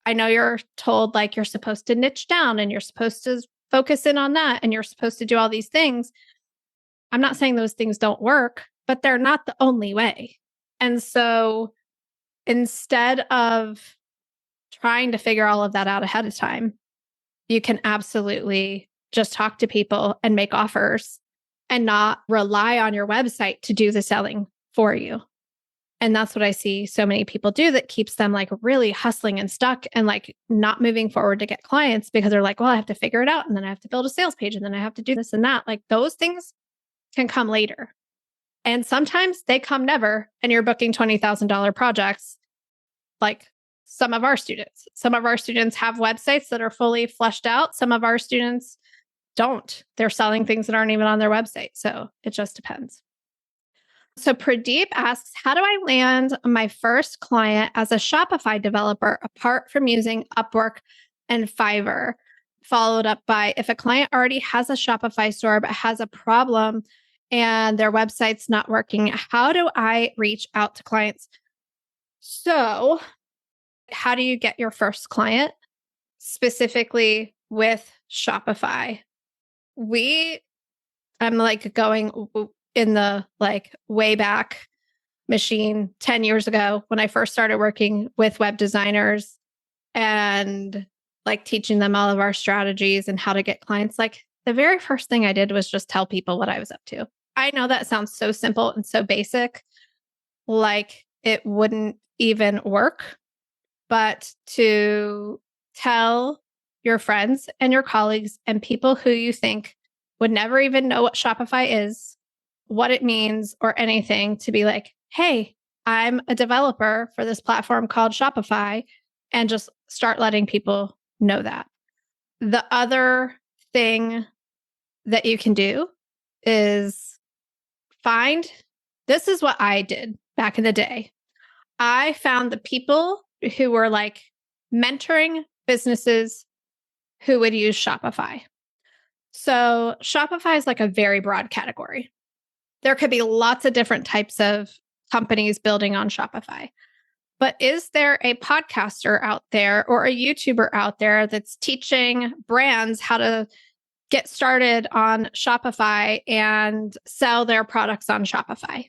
I know you're told like you're supposed to niche down and you're supposed to focus in on that and you're supposed to do all these things. I'm not saying those things don't work, but they're not the only way. And so instead of trying to figure all of that out ahead of time, you can absolutely just talk to people and make offers and not rely on your website to do the selling for you. And that's what I see so many people do that keeps them like really hustling and stuck and like not moving forward to get clients because they're like, well, I have to figure it out. And then I have to build a sales page and then I have to do this and that. Like those things can come later. And sometimes they come never. And you're booking $20,000 projects like some of our students. Some of our students have websites that are fully fleshed out. Some of our students don't. They're selling things that aren't even on their website. So it just depends. So Pradeep asks, how do I land my first client as a Shopify developer apart from using Upwork and Fiverr? Followed up by, if a client already has a Shopify store but has a problem and their website's not working, how do I reach out to clients? So how do you get your first client specifically with Shopify? I'm like going in the like way back machine 10 years ago when I first started working with web designers and like teaching them all of our strategies and how to get clients. Like the very first thing I did was just tell people what I was up to. I know that sounds so simple and so basic, like it wouldn't even work, but to tell your friends and your colleagues and people who you think would never even know what Shopify is, what it means, or anything, to be like, hey, I'm a developer for this platform called Shopify, and just start letting people know that. The other thing that you can do is this is what I did back in the day. I found the people who were like mentoring businesses who would use Shopify. So Shopify is like a very broad category. There could be lots of different types of companies building on Shopify. But is there a podcaster out there or a YouTuber out there that's teaching brands how to get started on Shopify and sell their products on Shopify?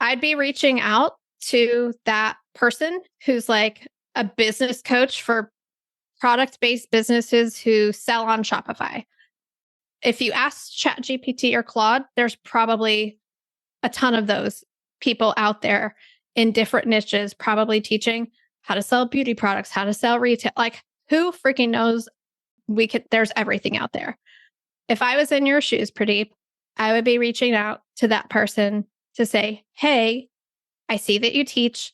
I'd be reaching out to that person who's like a business coach for product-based businesses who sell on Shopify. If you ask ChatGPT or Claude, there's probably a ton of those people out there in different niches, probably teaching how to sell beauty products, how to sell retail. Like who freaking knows? There's everything out there. If I was in your shoes, Pradeep, I would be reaching out to that person to say, hey, I see that you teach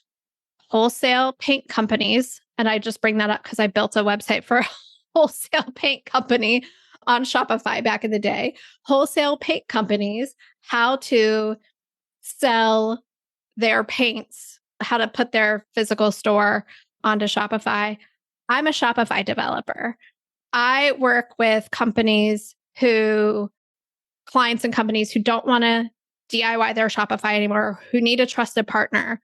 wholesale paint companies. And I just bring that up because I built a website for a wholesale paint company on Shopify back in the day. Wholesale paint companies, how to sell their paints, how to put their physical store onto Shopify. I'm a Shopify developer. I work with clients and companies who don't want to DIY their Shopify anymore, who need a trusted partner.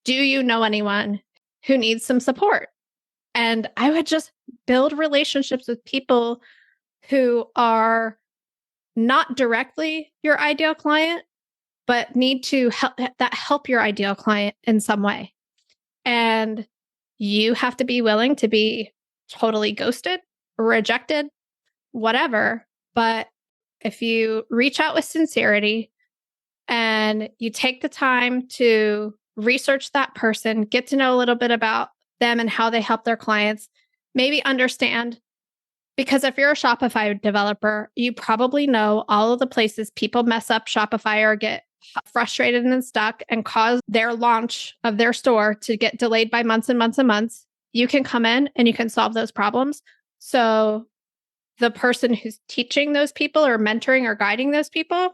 Do you know anyone who needs some support? And I would just build relationships with people who are not directly your ideal client, but need to help your ideal client in some way. And you have to be willing to be totally ghosted, rejected, whatever. But if you reach out with sincerity and you take the time to research that person, get to know a little bit about them and how they help their clients, maybe understand. Because if you're a Shopify developer, you probably know all of the places people mess up Shopify or get frustrated and stuck and cause their launch of their store to get delayed by months and months and months. You can come in and you can solve those problems. So the person who's teaching those people or mentoring or guiding those people,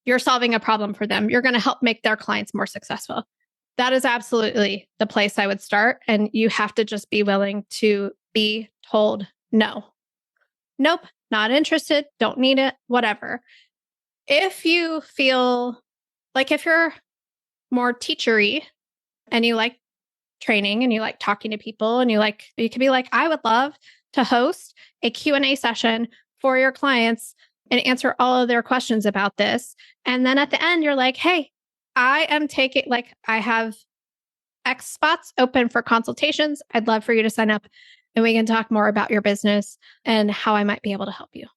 you're solving a problem for them. You're going to help make their clients more successful. That is absolutely the place I would start. And you have to just be willing to be told no. Nope, not interested, don't need it, whatever. If you feel like if you're more teachery and you like training and you like talking to people and you could be like, I would love to host a Q&A session for your clients and answer all of their questions about this. And then at the end, you're like, hey, I have X spots open for consultations. I'd love for you to sign up and we can talk more about your business and how I might be able to help you.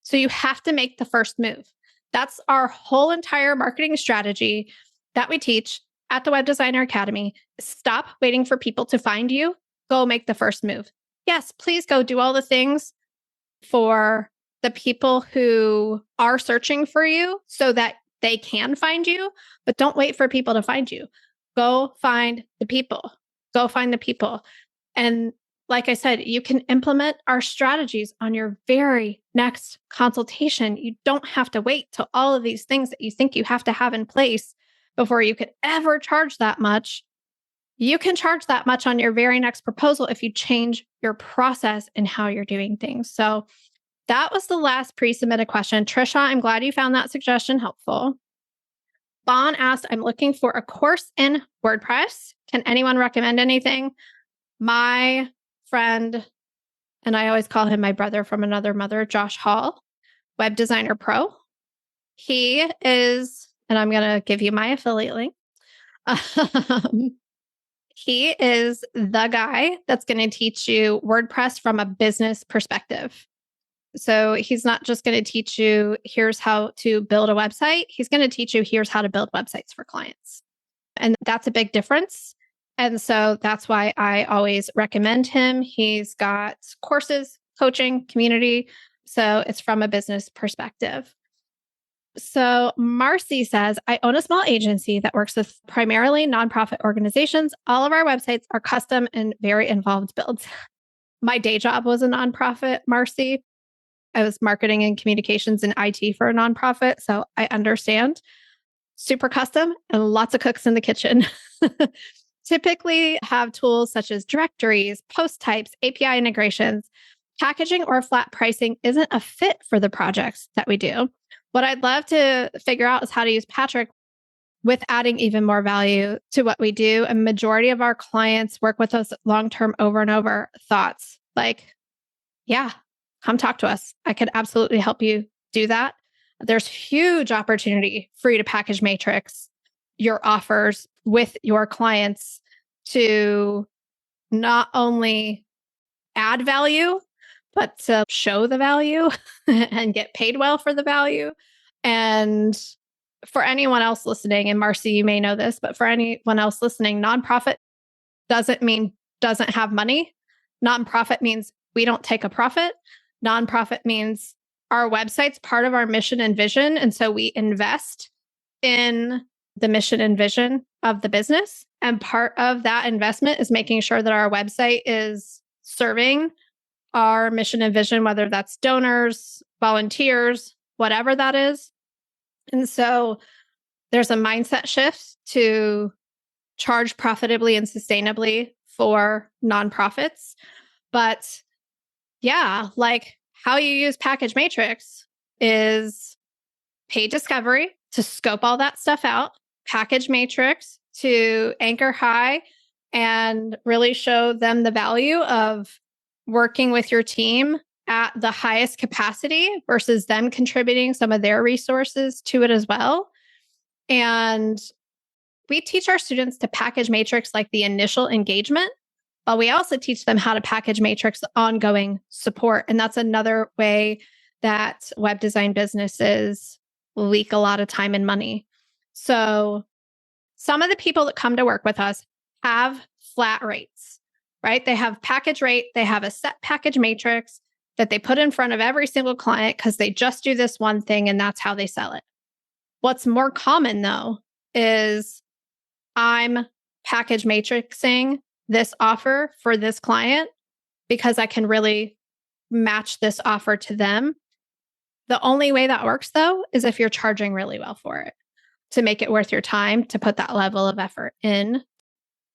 So you have to make the first move. That's our whole entire marketing strategy that we teach at the Web Designer Academy. Stop waiting for people to find you. Go make the first move. Yes, please go do all the things for the people who are searching for you so that they can find you, but don't wait for people to find you. Go find the people. Go find the people. And like I said, you can implement our strategies on your very next consultation. You don't have to wait till all of these things that you think you have to have in place before you could ever charge that much. You can charge that much on your very next proposal if you change your process and how you're doing things. So that was the last pre-submitted question. Trisha, I'm glad you found that suggestion helpful. Bon asked, I'm looking for a course in WordPress. Can anyone recommend anything? My friend, and I always call him my brother from another mother, Josh Hall, Web Designer Pro. He is, and I'm going to give you my affiliate link. He is the guy that's going to teach you WordPress from a business perspective. So he's not just going to teach you, here's how to build a website. He's going to teach you, here's how to build websites for clients. And that's a big difference. And so that's why I always recommend him. He's got courses, coaching, community. So it's from a business perspective. So Marcy says, I own a small agency that works with primarily nonprofit organizations. All of our websites are custom and very involved builds. My day job was a nonprofit, Marcy. I was marketing and communications and IT for a nonprofit. So I understand. Super custom and lots of cooks in the kitchen. Typically have tools such as directories, post types, API integrations. Packaging or flat pricing isn't a fit for the projects that we do. What I'd love to figure out is how to use Patrick with adding even more value to what we do. A majority of our clients work with us long-term over and over. Thoughts like, yeah, come talk to us. I could absolutely help you do that. There's huge opportunity for you to package matrix your offers with your clients to not only add value, but to show the value and get paid well for the value. And for anyone else listening, and Marcy, you may know this, but for anyone else listening, nonprofit doesn't mean doesn't have money. Nonprofit means we don't take a profit. Nonprofit means our website's part of our mission and vision. And so we invest in the mission and vision of the business. And part of that investment is making sure that our website is serving our mission and vision, whether that's donors, volunteers, whatever that is. And so there's a mindset shift to charge profitably and sustainably for nonprofits. But yeah, like how you use Package Matrix is paid discovery to scope all that stuff out, Package Matrix to anchor high and really show them the value of working with your team at the highest capacity versus them contributing some of their resources to it as well. And we teach our students to package matrix like the initial engagement, but we also teach them how to package matrix ongoing support. And that's another way that web design businesses leak a lot of time and money. So some of the people that come to work with us have flat rates, right? They have package rate, they have a set package matrix that they put in front of every single client because they just do this one thing and that's how they sell it. What's more common though is I'm package matrixing this offer for this client because I can really match this offer to them. The only way that works though is if you're charging really well for it to make it worth your time to put that level of effort in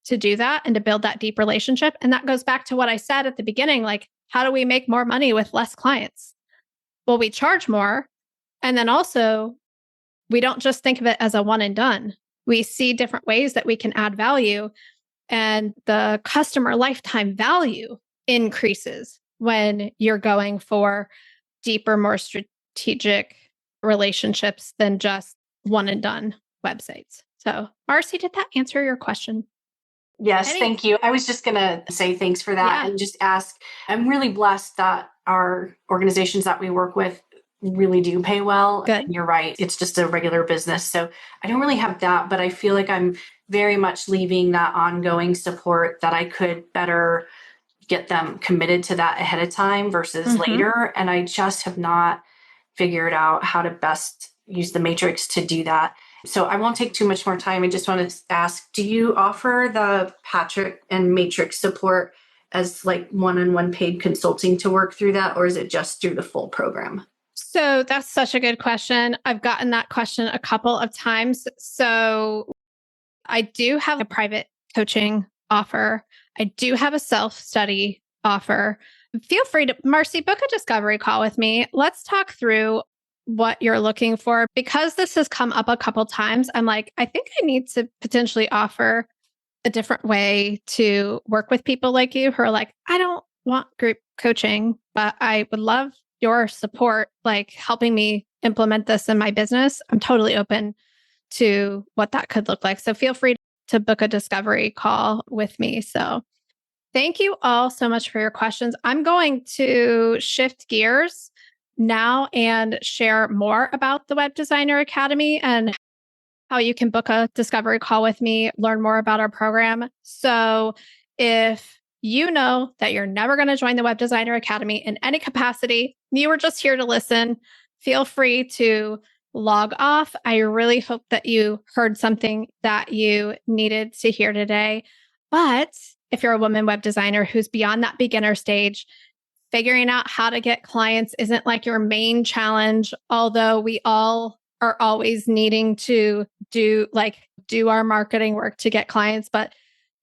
to do that and to build that deep relationship. And that goes back to what I said at the beginning, like, how do we make more money with less clients? Well, we charge more. And then also, we don't just think of it as a one and done. We see different ways that we can add value, and the customer lifetime value increases when you're going for deeper, more strategic relationships than just one and done websites. So, Marcy, did that answer your question? Yes, thank you. I was just going to say thanks for that and just ask. I'm really blessed that our organizations that we work with really do pay well. Good. And you're right. It's just a regular business. So I don't really have that, but I feel like I'm very much leaving that ongoing support that I could better get them committed to that ahead of time versus later. And I just have not figured out how to best use the matrix to do that. So I won't take too much more time. I just want to ask, do you offer the Patrick and matrix support as like one-on-one paid consulting to work through that, or is it just through the full program? So that's such a good question. I've gotten that question a couple of times. So I do have a private coaching offer. I do have a self-study offer. Feel free to, Marcy, book a discovery call with me. Let's talk through what you're looking for. Because this has come up a couple times, I'm like, I think I need to potentially offer a different way to work with people like you who are like, I don't want group coaching, but I would love your support, like helping me implement this in my business. I'm totally open to what that could look like. So feel free to book a discovery call with me. So thank you all so much for your questions. I'm going to shift gears now and share more about the Web Designer Academy and how you can book a discovery call with me, learn more about our program. So if you know that you're never going to join the Web Designer Academy in any capacity, you were just here to listen, feel free to log off. I really hope that you heard something that you needed to hear today. But if you're a woman web designer who's beyond that beginner stage, figuring out how to get clients isn't like your main challenge, although we all are always needing to do our marketing work to get clients. But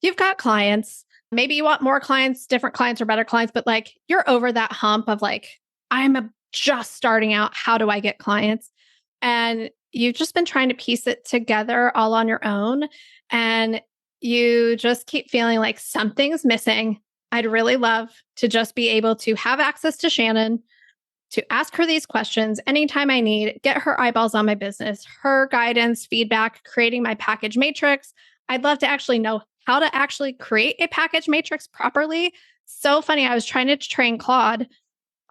you've got clients. Maybe you want more clients, different clients or better clients, but like you're over that hump of like, just starting out. How do I get clients? And you've just been trying to piece it together all on your own. And you just keep feeling like something's missing. I'd really love to just be able to have access to Shannon, to ask her these questions anytime I need, get her eyeballs on my business, her guidance, feedback, creating my package matrix. I'd love to actually know how to actually create a package matrix properly. So funny. I was trying to train Claude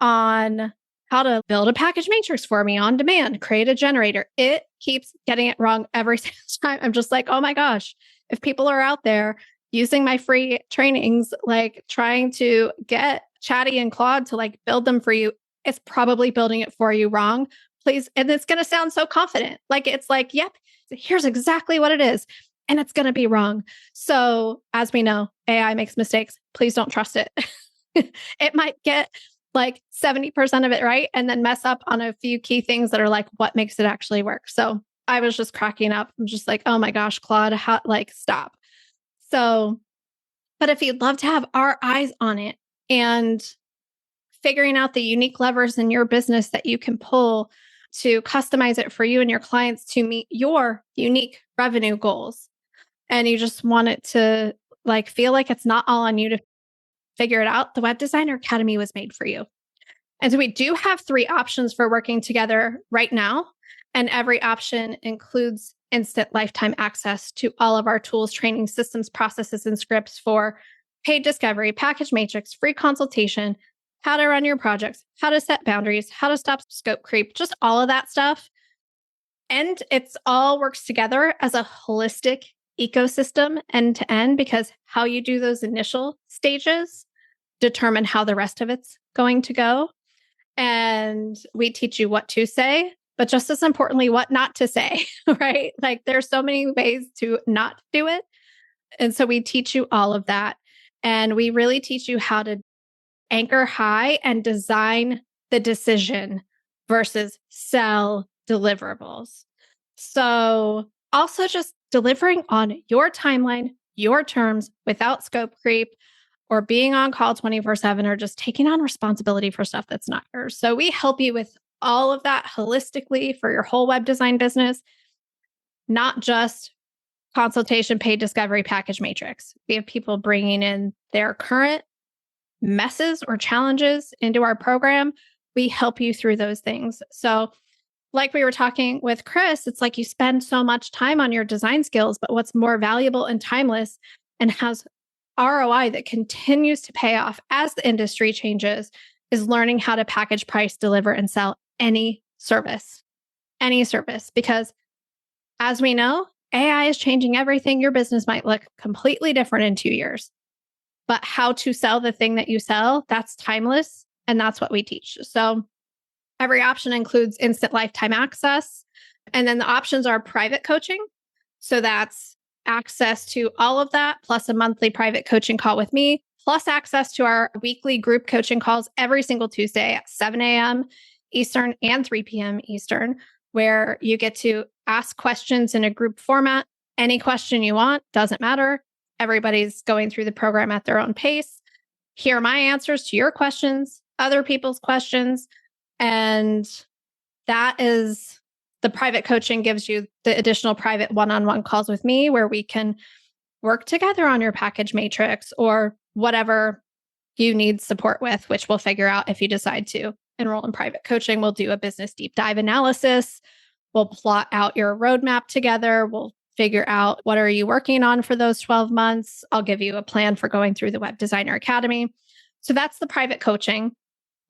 on how to build a package matrix for me on demand, create a generator. It keeps getting it wrong every single time. I'm just like, oh my gosh, if people are out there using my free trainings, like trying to get Chatty and Claude to like build them for you, it's probably building it for you wrong. Please. And it's going to sound so confident. Like, it's like, yep, here's exactly what it is. And it's going to be wrong. So as we know, AI makes mistakes. Please don't trust it. It might get like 70% of it right and then mess up on a few key things that are like, what makes it actually work? So I was just cracking up. I'm just like, oh my gosh, Claude, stop. So, but if you'd love to have our eyes on it and figuring out the unique levers in your business that you can pull to customize it for you and your clients to meet your unique revenue goals, and you just want it to like feel like it's not all on you to figure it out, the Web Designer Academy was made for you. And so we do have 3 options for working together right now. And every option includes instant lifetime access to all of our tools, training, systems, processes, and scripts for paid discovery, package matrix, free consultation, how to run your projects, how to set boundaries, how to stop scope creep, just all of that stuff. And it's all works together as a holistic ecosystem end to end, because how you do those initial stages determine how the rest of it's going to go. And we teach you what to say, but just as importantly, what not to say, right? Like there's so many ways to not do it. And so we teach you all of that. And we really teach you how to anchor high and design the decision versus sell deliverables. So also just delivering on your timeline, your terms, without scope creep or being on call 24/7 or just taking on responsibility for stuff that's not yours. So we help you with all of that holistically for your whole web design business, not just consultation, paid discovery, package matrix. We have people bringing in their current messes or challenges into our program. We help you through those things. So like we were talking with Chris, it's like you spend so much time on your design skills, but what's more valuable and timeless and has ROI that continues to pay off as the industry changes is learning how to package, price, deliver, and sell any service. Any service. Because as we know, AI is changing everything. Your business might look completely different in 2 years. But how to sell the thing that you sell, that's timeless. And that's what we teach. So every option includes instant lifetime access. And then the options are private coaching. So that's access to all of that, plus a monthly private coaching call with me, plus access to our weekly group coaching calls every single Tuesday at 7 a.m. Eastern and 3 p.m. Eastern, where you get to ask questions in a group format. Any question you want, doesn't matter. Everybody's going through the program at their own pace. Hear my answers to your questions, other people's questions. And that is the private coaching gives you the additional private one-on-one calls with me where we can work together on your package matrix or whatever you need support with, which we'll figure out if you decide to enroll in private coaching. We'll do a business deep dive analysis. We'll plot out your roadmap together. We'll figure out what are you working on for those 12 months. I'll give you a plan for going through the Web Designer Academy. So that's the private coaching.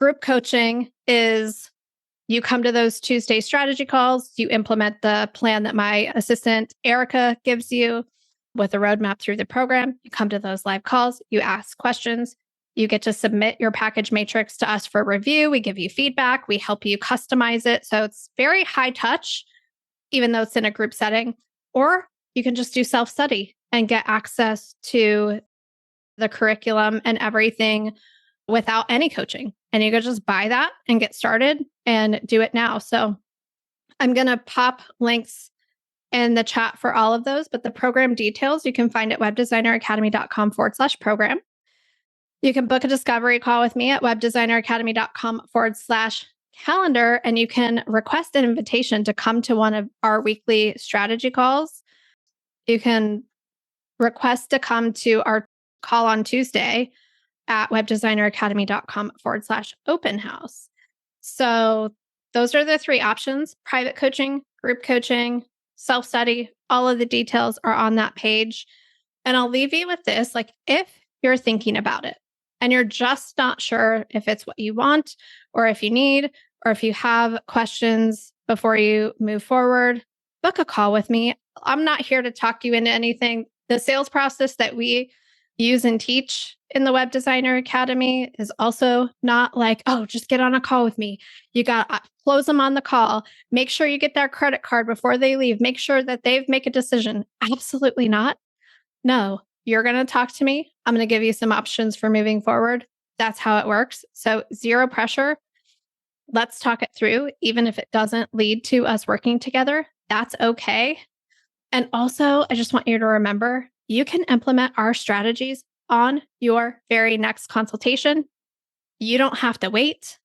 Group coaching is you come to those Tuesday strategy calls, you implement the plan that my assistant, Erica, gives you with a roadmap through the program. You come to those live calls, you ask questions, you get to submit your package matrix to us for review. We give you feedback, we help you customize it. So it's very high touch, even though it's in a group setting. Or you can just do self-study and get access to the curriculum and everything without any coaching. And you can just buy that and get started and do it now. So I'm going to pop links in the chat for all of those, but the program details you can find at webdesigneracademy.com/program. You can book a discovery call with me at webdesigneracademy.com/calendar, and you can request an invitation to come to one of our weekly strategy calls. You can request to come to our call on Tuesday at webdesigneracademy.com/open house. So those are the three options: private coaching, group coaching, self-study. All of the details are on that page. And I'll leave you with this, like if you're thinking about it and you're just not sure if it's what you want or if you need, or if you have questions before you move forward, book a call with me. I'm not here to talk you into anything. The sales process that we use and teach in the Web Designer Academy is also not like, oh, just get on a call with me. You got to close them on the call. Make sure you get their credit card before they leave. Make sure that they've make a decision. Absolutely not. No, you're going to talk to me. I'm going to give you some options for moving forward. That's how it works. So zero pressure. Let's talk it through. Even if it doesn't lead to us working together, that's okay. And also, I just want you to remember, you can implement our strategies on your very next consultation. You don't have to wait.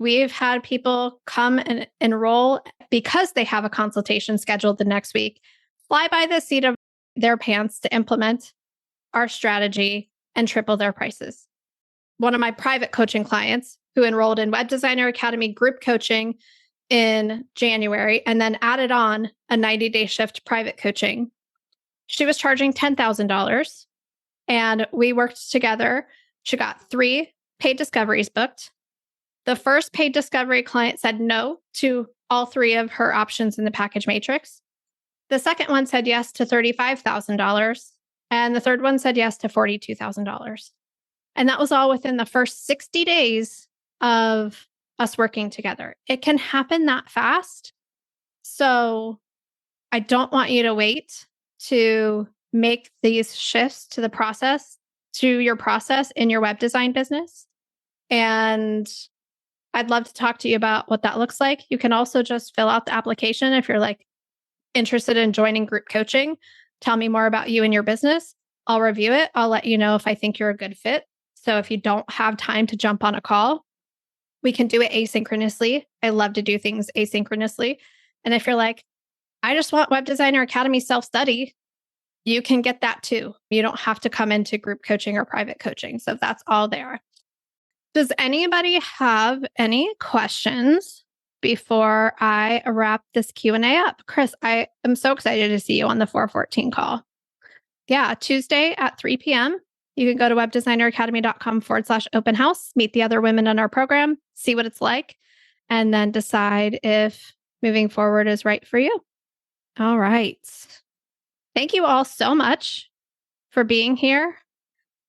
We've had people come and enroll because they have a consultation scheduled the next week, fly by the seat of their pants to implement our strategy and triple their prices. One of my private coaching clients who enrolled in Web Designer Academy group coaching in January and then added on a 90-day shift private coaching. She was charging $10,000 and we worked together. She got 3 paid discoveries booked. The first paid discovery client said no to all 3 of her options in the package matrix. The second one said yes to $35,000. And the third one said yes to $42,000. And that was all within the first 60 days of us working together. It can happen that fast. So I don't want you to wait to make these shifts to the process, to your process in your web design business. And I'd love to talk to you about what that looks like. You can also just fill out the application if you're like interested in joining group coaching. Tell me more about you and your business. I'll review it. I'll let you know if I think you're a good fit. So if you don't have time to jump on a call, we can do it asynchronously. I love to do things asynchronously. And if you're like, I just want Web Designer Academy self-study, you can get that too. You don't have to come into group coaching or private coaching. So that's all there. Does anybody have any questions before I wrap this Q&A up. Chris, I am so excited to see you on the 414 call. Yeah, Tuesday at 3 p.m. You can go to webdesigneracademy.com/open house, meet the other women in our program, see what it's like, and then decide if moving forward is right for you. All right. Thank you all so much for being here.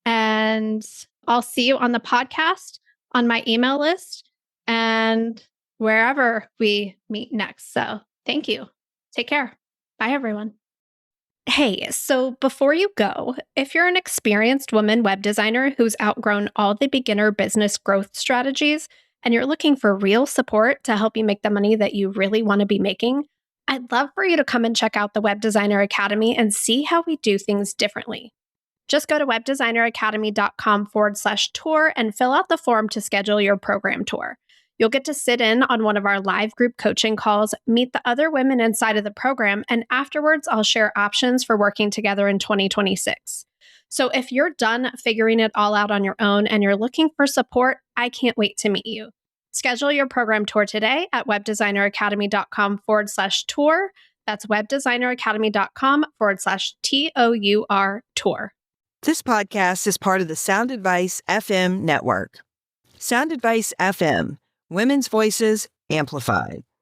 And I'll see you on the podcast, on my email list, and wherever we meet next. So thank you. Take care. Bye, everyone. Hey, so before you go, if you're an experienced woman web designer who's outgrown all the beginner business growth strategies and you're looking for real support to help you make the money that you really want to be making, I'd love for you to come and check out the Web Designer Academy and see how we do things differently. Just go to webdesigneracademy.com/tour and fill out the form to schedule your program tour. You'll get to sit in on one of our live group coaching calls, meet the other women inside of the program, and afterwards, I'll share options for working together in 2026. So if you're done figuring it all out on your own and you're looking for support, I can't wait to meet you. Schedule your program tour today at webdesigneracademy.com/tour. That's webdesigneracademy.com/TOUR tour. This podcast is part of the Sound Advice FM network. Sound Advice FM, women's voices amplified.